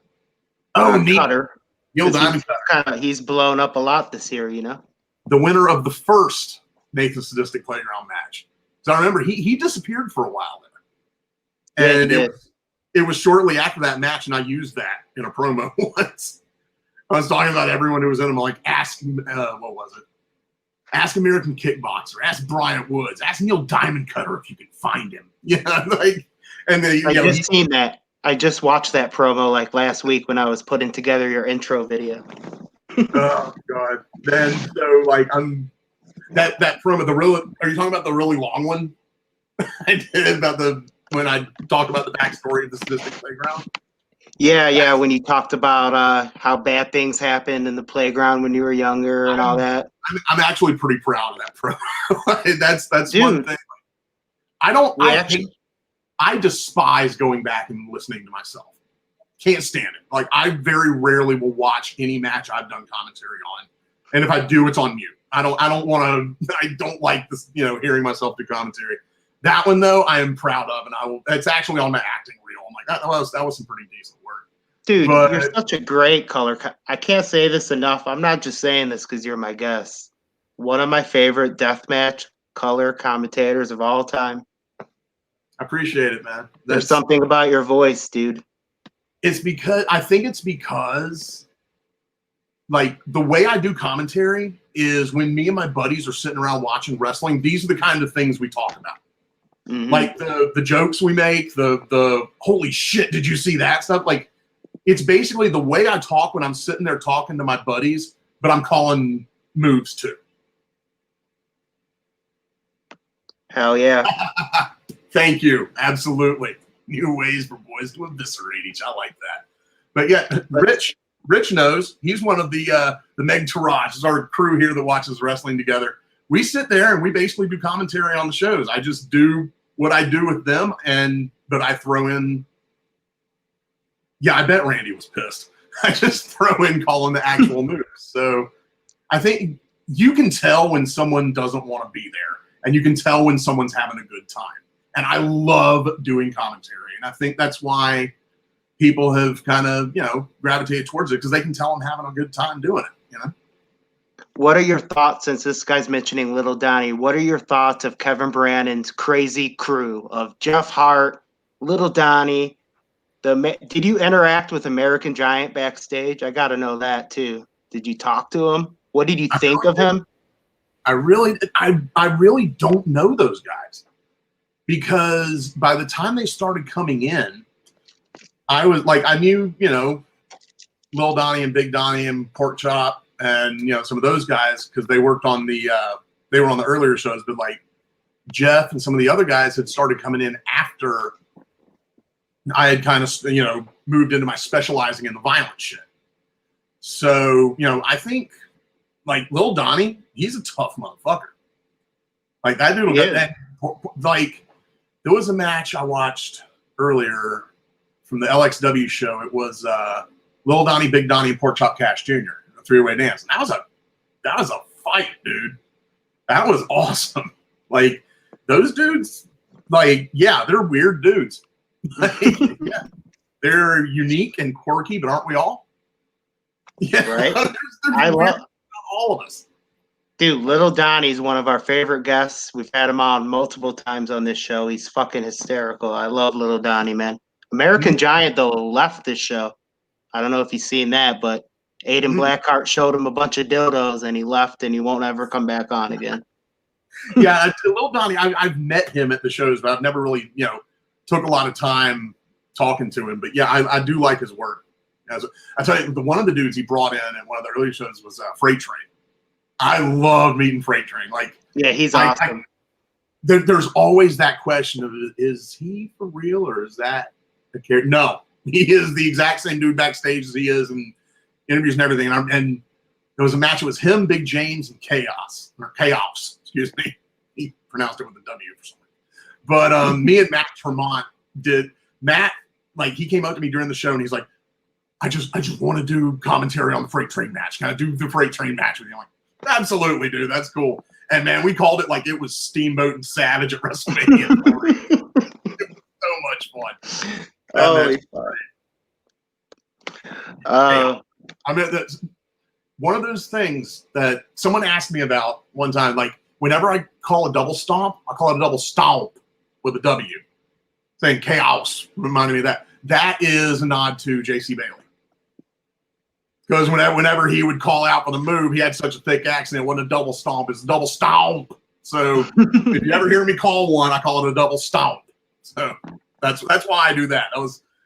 Oh, Cutter. Neil Diamond Cutter. He's blown up a lot this year, The winner of the first Nathan Sadistic Playground match. So I remember he disappeared for a while there. And it was shortly after that match, and I used that in a promo once. I was talking about everyone who was in them, ask, what was it? Ask American Kickboxer, ask Bryant Woods, ask Neil Diamond Cutter if you can find him. And then I just seen that. I just watched that promo last week when I was putting together your intro video. Oh God! Then so I'm that promo. Are you talking about the really long one? I did about when I talked about the backstory of the Sadistic Playground. Yeah. When you talked about how bad things happened in the playground when you were younger and all that. I'm actually pretty proud of that promo. that's Dude. One thing. I despise going back and listening to myself. Can't stand it. I very rarely will watch any match I've done commentary on, and if I do, it's on mute. I don't like this, hearing myself do commentary. That one though, I am proud of, and it's actually on my acting reel. I'm like, that was some pretty decent work. Dude, you're such a great color. I can't say this enough. I'm not just saying this because you're my guest. One of my favorite deathmatch color commentators of all time. I appreciate it, man. There's something about your voice, dude. I think it's because the way I do commentary is when me and my buddies are sitting around watching wrestling, these are the kind of things we talk about. Mm-hmm. The jokes we make, the holy shit, did you see that stuff? It's basically the way I talk when I'm sitting there talking to my buddies, but I'm calling moves too. Hell yeah. Thank you. Absolutely. New ways for boys to eviscerate each. I like that. But yeah, Rich knows. He's one of the Meg Taraj is our crew here that watches wrestling together. We sit there and we basically do commentary on the shows. I just do what I do with them, but I throw in. Yeah, I bet Randy was pissed. I just throw in calling the actual moves. So I think you can tell when someone doesn't want to be there, and you can tell when someone's having a good time. And I love doing commentary, and I think that's why people have kind of, gravitated towards it, because they can tell I'm having a good time doing it, What are your thoughts, since this guy's mentioning Little Donnie, what are your thoughts of Kevin Brannon's crazy crew of Jeff Hart, Little Donnie? Did you interact with American Giant backstage? I got to know that too. Did you talk to him? What did you think of him? I really don't know those guys, because by the time they started coming in, I was like, I knew, Lil Donnie and Big Donnie and Pork Chop and, some of those guys, because they worked on they were on the earlier shows, but like Jeff and some of the other guys had started coming in after I had kind of, moved into my specializing in the violent shit. So, I think like Lil Donnie, he's a tough motherfucker. Like that dude, like there was a match I watched earlier from the LXW show. It was Lil Donnie, Big Donnie, and Pork Chop Cash Jr. a 3-way dance. And that was a fight, dude. That was awesome. Like those dudes, like, yeah, they're weird dudes. Like, yeah, they're unique and quirky, but aren't we all? Yeah, right. I love all of us. Dude, Little Donnie's one of our favorite guests. We've had him on multiple times on this show. He's fucking hysterical. I love Little Donnie, man. American Giant, though, left this show. I don't know if you've seen that, but Aiden Blackheart showed him a bunch of dildos, and he left, and he won't ever come back on again. Yeah, Little Donnie, I've met him at the shows, but I've never really, took a lot of time talking to him. But yeah, I do like his work. I tell you, one of the dudes he brought in at one of the early shows was Freight Train. I love meeting Freight Train. Like, yeah, he's awesome. There's always that question of, is he for real or is that a character? No, he is the exact same dude backstage as he is in interviews and everything. And there was a match. It was him, Big James, and Chaos. Excuse me. He pronounced it with a W for some reason. But me and Matt Tremont did. Matt, like, he came up to me during the show and he's like, I just want to do commentary on the Freight Train match. Can I do the Freight Train match with you? I'm like, absolutely, dude. That's cool. And man, we called it like it was Steamboat and Savage at WrestleMania. It was so much fun. Oh, I mean, that's one of those things that someone asked me about one time. Like, whenever I call a double stomp, I call it a double stomp with a W. Saying chaos reminded me of that. That is a nod to J.C. Bailey. Because whenever he would call out for the move, he had such a thick accent. It wasn't a double stomp; it's a double stomp. So if you ever hear me call one, I call it a double stomp. So that's why I do that.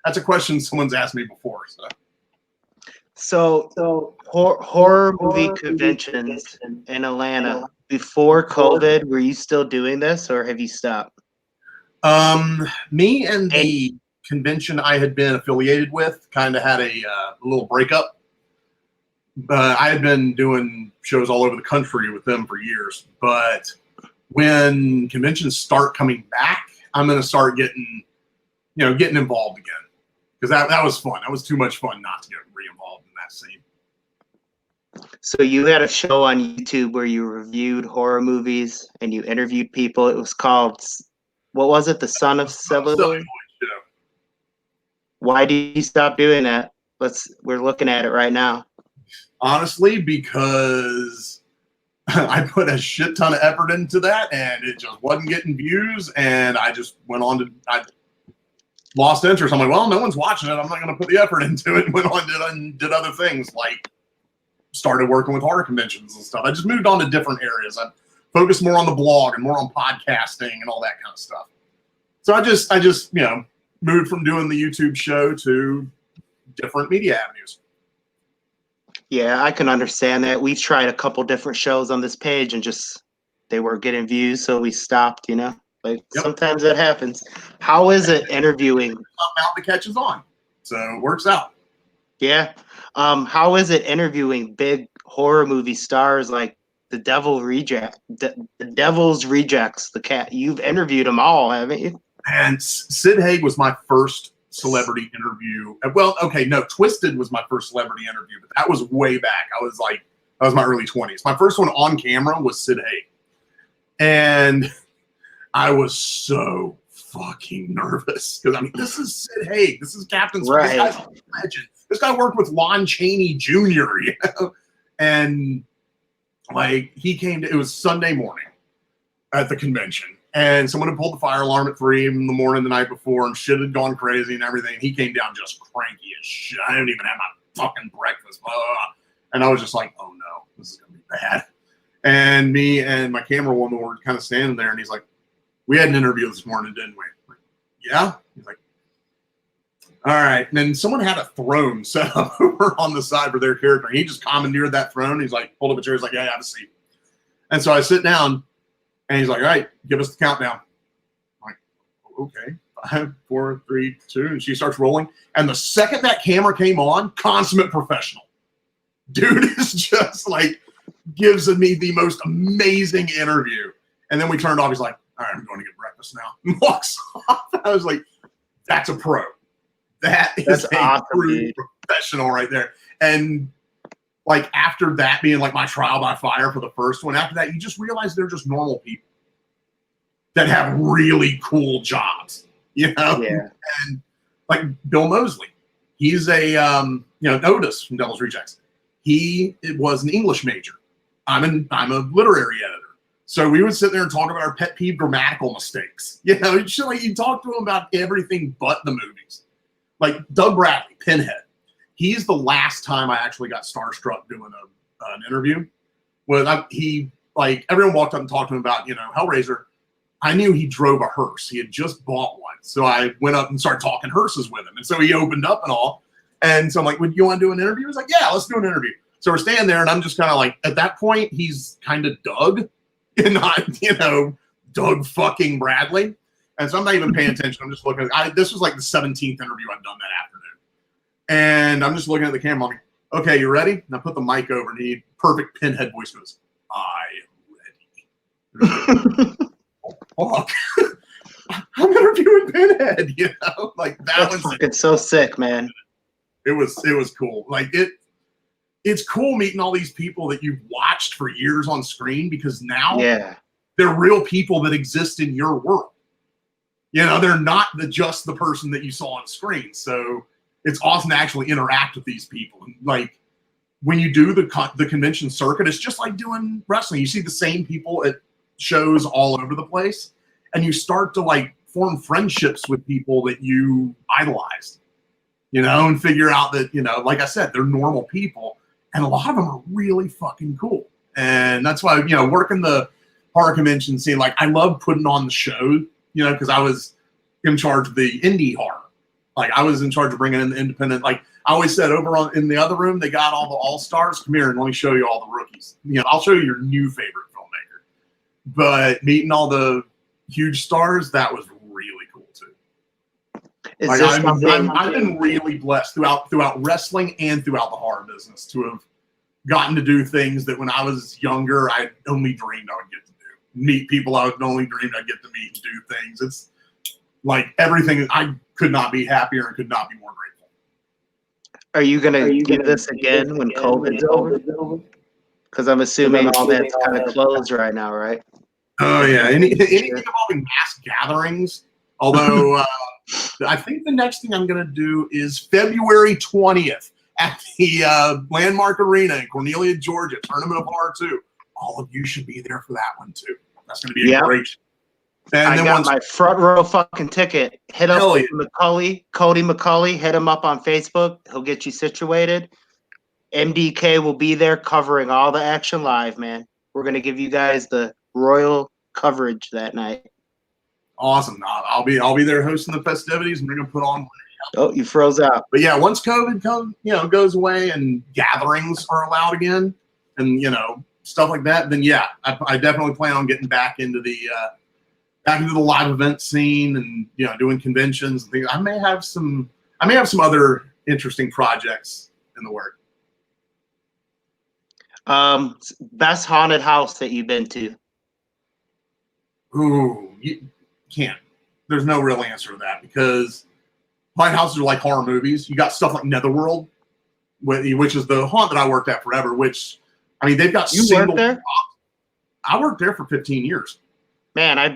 That's a question someone's asked me before. So horror movie conventions in Atlanta before COVID. Were you still doing this, or have you stopped? Me and the convention I had been affiliated with kind of had a little breakup. I had been doing shows all over the country with them for years, but when conventions start coming back, I'm going to start getting involved again, because that was fun. That was too much fun not to get re-involved in that scene. So you had a show on YouTube where you reviewed horror movies and you interviewed people. It was called, what was it? The Son of Celluloid? Why did you stop doing that? We're looking at it right now. Honestly, because I put a shit ton of effort into that and it just wasn't getting views, and I just I lost interest. I'm like, well, no one's watching it. I'm not going to put the effort into it. And went on and did other things, like started working with horror conventions and stuff. I just moved on to different areas. I focused more on the blog and more on podcasting and all that kind of stuff. So I just moved from doing the YouTube show to different media avenues. Yeah, I can understand that. We've tried a couple different shows on this page and they weren't getting views, so we stopped, Sometimes that happens. How is it interviewing? Something out that catches on, so it works out. Yeah. How is it interviewing big horror movie stars like the Devil's Rejects, the cat? You've interviewed them all, haven't you? And Sid Haig was my first celebrity interview. Well, okay, no, Twisted was my first celebrity interview, but that was way back. That was my early 20s. My first one on camera was Sid Haig. And I was so fucking nervous because this is Sid Haig. This is Captain Smith. Right. This guy's a legend. This guy worked with Lon Chaney Jr., And like he came to, it was Sunday morning at the convention. And someone had pulled the fire alarm at 3 in the morning the night before, and shit had gone crazy and everything. He came down just cranky as shit. I didn't even have my fucking breakfast. And I was just like, oh no, this is going to be bad. And me and my camera woman were kind of standing there, and he's like, "We had an interview this morning, didn't we?" I'm like, yeah. He's like, "All right." And then someone had a throne set up over on the side for their character. And he just commandeered that throne. He's like, pulled up a chair. He's like, "Yeah, have a seat." And so I sit down, and he's like, "All right, give us the countdown." I'm like, "Okay, 5, 4, 3, 2." And she starts rolling. And the second that camera came on, consummate professional. Dude is just like, gives me the most amazing interview. And then we turned off. He's like, "All right, I'm going to get breakfast now." And walks off. I was like, that's a pro. That's a awesome, true dude. professional right there. And like after that being like my trial by fire for the first one, after that, you just realize they're just normal people that have really cool jobs, you know? Yeah. And like Bill Mosley, he's a, Otis from Devil's Rejects. He was an English major. I'm a literary editor. So we would sit there and talk about our pet peeve grammatical mistakes. You know, you talk to him about everything but the movies. Like Doug Bradley, Pinhead. He's the last time I actually got starstruck doing an interview. Everyone walked up and talked to him about, Hellraiser. I knew he drove a hearse. He had just bought one. So I went up and started talking hearses with him. And so he opened up and all. And so I'm like, "Would you want to do an interview?" He's like, "Yeah, let's do an interview." So we're standing there, and I'm just kind of like, at that point, he's kind of Doug. And not, Doug fucking Bradley. And so I'm not even paying attention. I'm just looking this was like the 17th interview I've done that afternoon. And I'm just looking at the camera. I'm like, "Okay, you ready?" And I put the mic over, and he perfect Pinhead voice goes, "I am ready." Fuck. I'm interviewing Pinhead, like that was fucking so sick, man. It was cool. Like it's cool meeting all these people that you've watched for years on screen, because now they're real people that exist in your world. They're not just the person that you saw on screen. So it's awesome to actually interact with these people. And like when you do the convention circuit, it's just like doing wrestling. You see the same people at shows all over the place, and you start to like form friendships with people that you idolized, and figure out that, like I said, they're normal people. And a lot of them are really fucking cool. And that's why, working the horror convention scene, like I love putting on the show, because I was in charge of the indie horror. Like I was in charge of bringing in the independent, like I always said, in the other room, they got all the all-stars. Come here and let me show you all the rookies. I'll show you your new favorite filmmaker. But meeting all the huge stars, that was really cool too. Like, I've been really blessed throughout wrestling and throughout the horror business to have gotten to do things that when I was younger, I only dreamed I would get to do. Meet people I only dreamed I'd get to meet and do things. It's like everything. I could not be happier and could not be more grateful. Are you gonna do this again when COVID's over? Because I'm assuming all that's kind of closed right now, right? Oh yeah, anything involving mass gatherings. Although I think the next thing I'm going to do is February 20th at the Landmark Arena in Cornelia, Georgia, Tournament of Horror 2. All of you should be there for that one too. That's going to be a great show. And I got my front row fucking ticket. Hit up Cody McCauley. Hit him up on Facebook. He'll get you situated. MDK will be there covering all the action live, man. We're going to give you guys the royal coverage that night. Awesome. I'll be there hosting the festivities, and we're gonna put on. Oh, you froze out. But yeah, once COVID goes away and gatherings are allowed again, and stuff like that, then yeah, I definitely plan on getting back into the live event scene and doing conventions and things. I may have some other interesting projects in the work. Best haunted house that you've been to? Ooh, you can't. There's no real answer to that, because haunted houses are like horror movies. You got stuff like Netherworld, which is the haunt that I worked at forever. Which, I mean, they've got. You worked there? I worked there for 15 years. Man, I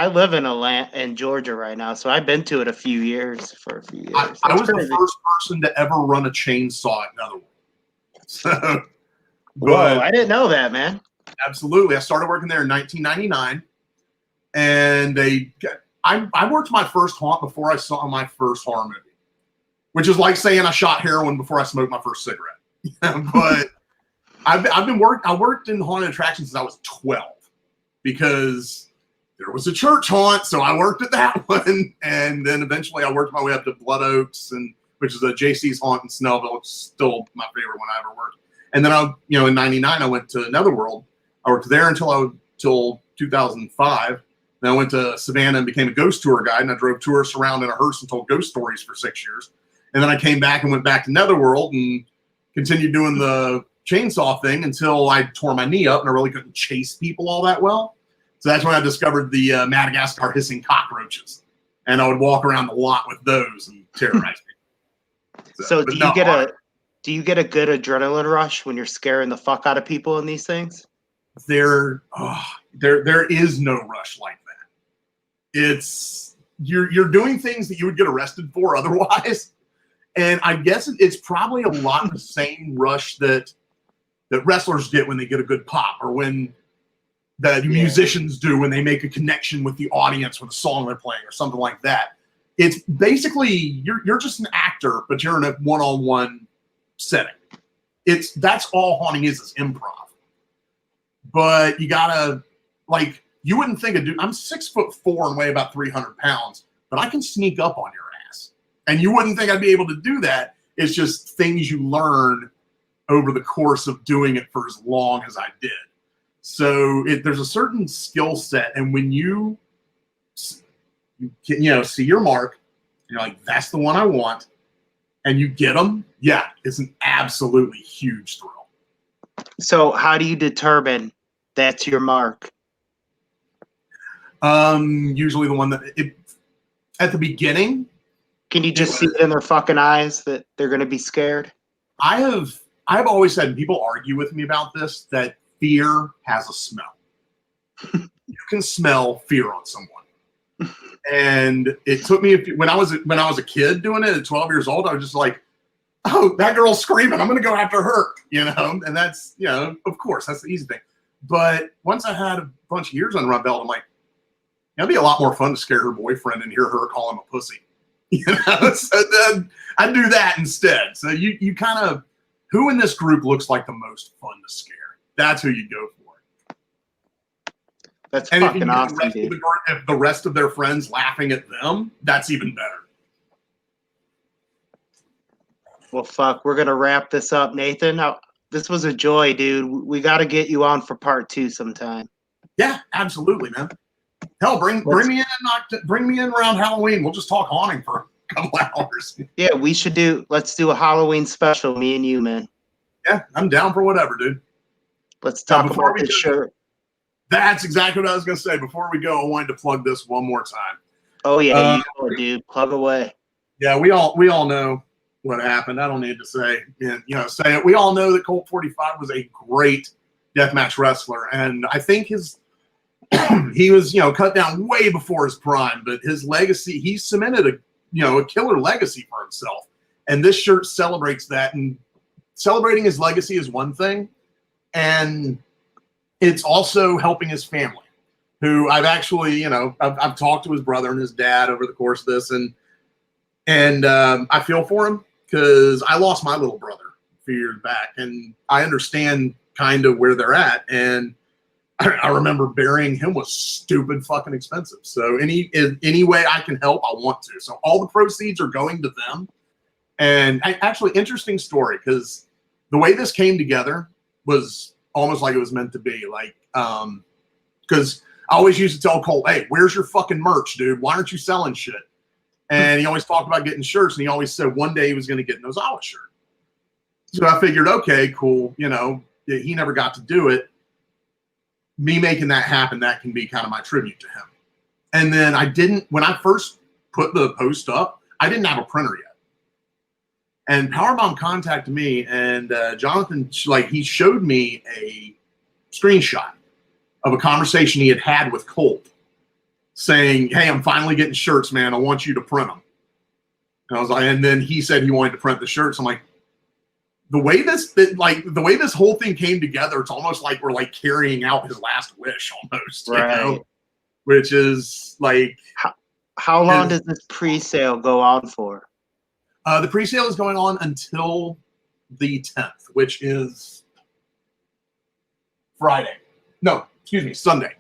live in Georgia right now, so I've been to it for a few years. I was the first person to ever run a chainsaw at Netherworld. So, whoa, I didn't know that, man. Absolutely. I started working there in 1999, and I worked my first haunt before I saw my first horror movie, which is like saying I shot heroin before I smoked my first cigarette. But I worked in haunted attractions since I was 12 because there was a church haunt, so I worked at that one, and then eventually I worked my way up to Blood Oaks, which is a JC's haunt in Snellville. It's still my favorite one I ever worked. And then in '99 I went to Netherworld. I worked there until 2005. Then I went to Savannah and became a ghost tour guide, and I drove tourists around in a hearse and told ghost stories for 6 years. And then I came back and went back to Netherworld and continued doing the chainsaw thing until I tore my knee up and I really couldn't chase people all that well. So that's when I discovered the Madagascar hissing cockroaches, and I would walk around the lot with those and terrorize people. So do you get a good adrenaline rush when you're scaring the fuck out of people in these things? There is no rush like that. It's you're doing things that you would get arrested for otherwise, and I guess it's probably a lot of the same rush that wrestlers get when they get a good pop, or when the musicians do when they make a connection with the audience with a song they're playing or something like that. It's basically you're just an actor, but you're in a one-on-one setting. That's all haunting is improv. But you gotta, like, you wouldn't think I'm 6'4" and weigh about 300 pounds, but I can sneak up on your ass. And you wouldn't think I'd be able to do that. It's just things you learn over the course of doing it for as long as I did. So there's a certain skill set, and when you see your mark, you're like, that's the one I want, and you get them, it's an absolutely huge thrill. So how do you determine that's your mark? Usually the one that at the beginning. Can you just see it in their fucking eyes that they're going to be scared? I've always said, and people argue with me about this, that fear has a smell. You can smell fear on someone. And it took me when I was a kid doing it at 12 years old, I was just like, oh, that girl's screaming, I'm going to go after her, and that's, of course, that's the easy thing. But once I had a bunch of years under my belt, I'm like, it'd be a lot more fun to scare her boyfriend and hear her call him a pussy. So then I'd do that instead. So you kind of, who in this group looks like the most fun to scare? That's who you go for. That's and fucking awesome, if the rest of their friends laughing at them, that's even better. Well, fuck, we're going to wrap this up, Nathan. This was a joy, dude. We got to get you on for part 2 sometime. Yeah, absolutely, man. Hell, bring me in around Halloween. We'll just talk haunting for a couple hours. Yeah, let's do a Halloween special, me and you, man. Yeah, I'm down for whatever, dude. Let's talk about this shirt. That's exactly what I was going to say. Before we go, I wanted to plug this one more time. Oh, yeah, you know it, dude. Plug away. Yeah, we all know what happened. I don't need to say it. We all know that Colt 45 was a great deathmatch wrestler, and I think he was cut down way before his prime, but his legacy, he cemented a killer legacy for himself, and this shirt celebrates that. And celebrating his legacy is one thing, and it's also helping his family, who I've actually I've talked to his brother and his dad over the course of this, and I feel for him because I lost my little brother a few years back, and I understand kind of where they're at. And I remember burying him was stupid fucking expensive. So any way I can help, I want to. So all the proceeds are going to them. And actually, interesting story, because the way this came together was almost like it was meant to be. Like, because I always used to tell Colt, hey, where's your fucking merch, dude? Why aren't you selling shit? And he always talked about getting shirts, and he always said one day he was going to get an Ozawa shirt. So I figured, okay, cool. He never got to do it. Me making that happen, that can be kind of my tribute to him. And then when I first put the post up, I didn't have a printer yet. And Powerbomb contacted me, and Jonathan, he showed me a screenshot of a conversation he had had with Colt, saying, hey, I'm finally getting shirts, man. I want you to print them. And I was like, and then he said he wanted to print the shirts. I'm like, the way this whole thing came together, it's almost like we're carrying out his last wish almost, right? Which is like, how long does this pre-sale go on for? The pre-sale is going on until the 10th, which is Friday. No, excuse me, Sunday.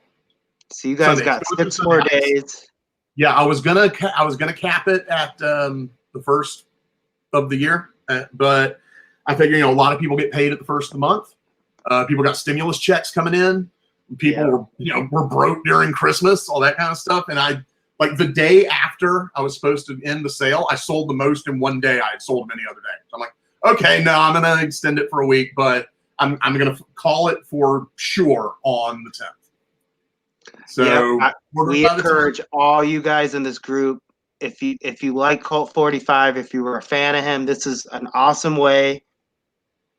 So you guys Sunday. got So 6 more days. Yeah, I was gonna cap it at the first of the year, but I figure a lot of people get paid at the first of the month. People got stimulus checks coming in. People were broke during Christmas, all that kind of stuff. And I like the day after I was supposed to end the sale, I sold the most in one day I had sold them any other day. So I'm like, okay, no, I'm gonna extend it for a week, but I'm gonna call it for sure on the 10th. So we encourage all you guys in this group. If you like Colt 45, if you were a fan of him, this is an awesome way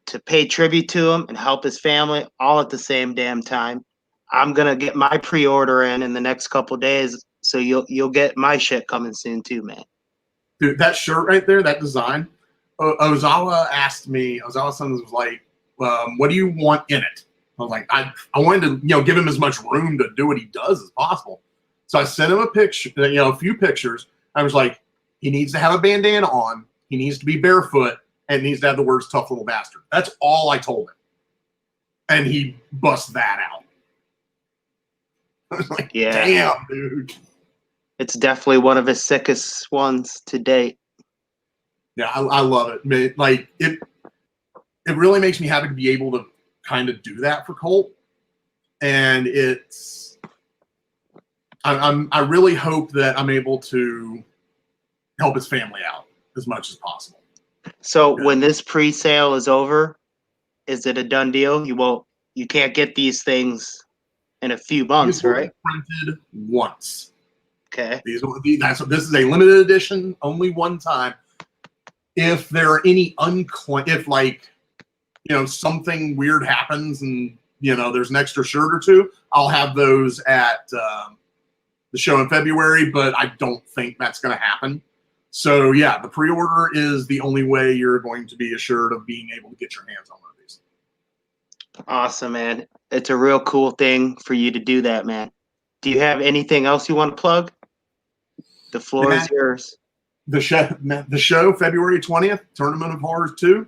to pay tribute to him and help his family all at the same damn time. I'm gonna get my pre-order in the next couple days, so you'll get my shit coming soon too, man. Dude, that shirt right there, that design. Ozawa asked me. Ozawa-san was like, "What do you want in it?" I was like, I wanted to give him as much room to do what he does as possible. So I sent him a picture, a few pictures. I was like, he needs to have a bandana on. He needs to be barefoot. And needs to have the words "tough little bastard." That's all I told him. And he bust that out. I was like, damn, dude. It's definitely one of his sickest ones to date. Yeah, I love it. Man, like it really makes me happy to be able to kind of do that for Colt. And I really hope that I'm able to help his family out as much as possible. So when this pre-sale is over, is it a done deal? You can't get these things in a few months, right? Printed once. Okay. This is a limited edition, only one time. If there are any something weird happens and there's an extra shirt or two, I'll have those at the show in February, but I don't think that's going to happen. So yeah, the pre-order is the only way you're going to be assured of being able to get your hands on one of these. Awesome, man. It's a real cool thing for you to do that, man. Do you have anything else you want to plug? The floor is yours. The show, February 20th, Tournament of Horrors 2.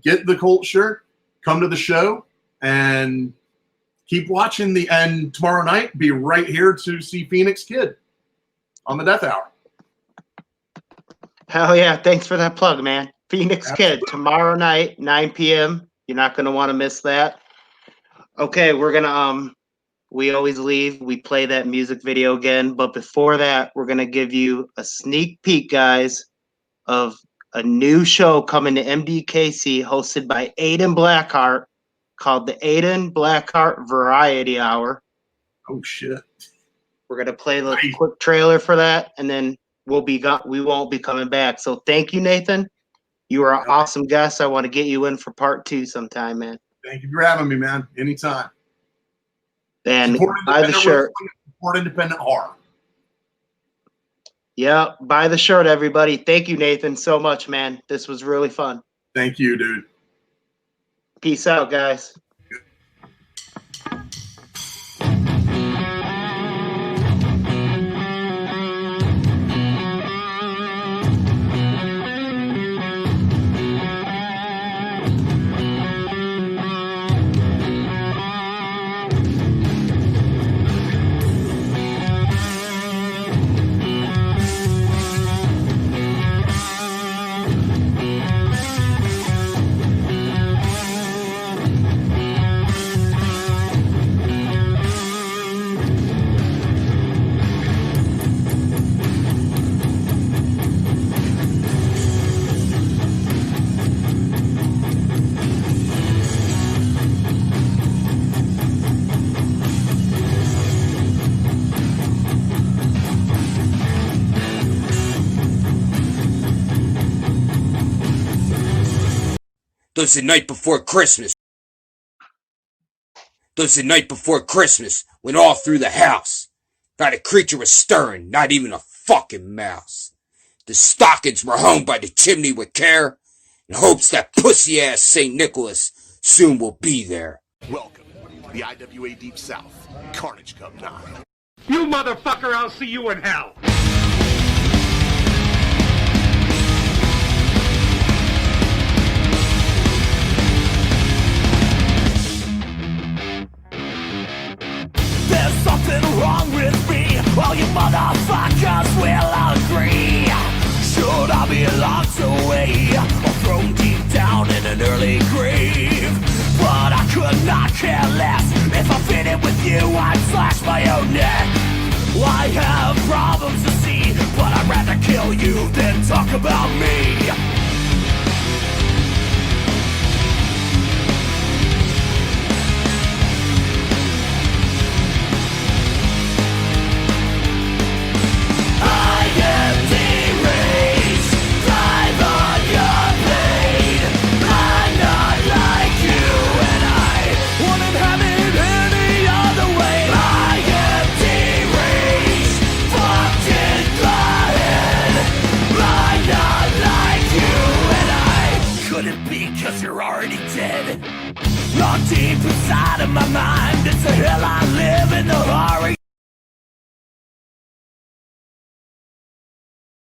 Get the Colt shirt, come to the show, and keep watching and tomorrow night, be right here to see Phoenix Kid on the Death Hour. Hell yeah. Thanks for that plug, man. Phoenix Kid, tomorrow night, 9 p.m. You're not going to want to miss that. Okay, we're going to, we always leave. We play that music video again. But before that, we're going to give you a sneak peek, guys, of a new show coming to MDKC hosted by Aiden Blackheart called the Aiden Blackheart Variety Hour. Oh, shit. We're going to play the quick trailer for that, and then we won't be coming back. So thank you, Nathan. You are an awesome guest. I want to get you in for part 2 sometime, man. Thank you for having me, man. Anytime. And buy the shirt. Support independent horror. Yeah, buy the shirt, everybody. Thank you, Nathan, so much, man. This was really fun. Thank you, dude. Peace out, guys. Those the night before Christmas. Those the night before Christmas, went all through the house. Not a creature was stirring, not even a fucking mouse. The stockings were hung by the chimney with care, in hopes that pussy-ass St. Nicholas soon will be there. Welcome to the IWA Deep South, Carnage Cup 9. You motherfucker, I'll see you in hell. something wrong with me. All you motherfuckers will agree. Should I be locked away or thrown deep down in an early grave? But I could not care less. If I fit in with you, I'd slash my own neck. I have problems to see, but I'd rather kill you than talk about me. Deep inside of my mind, it's the hell I live in the horror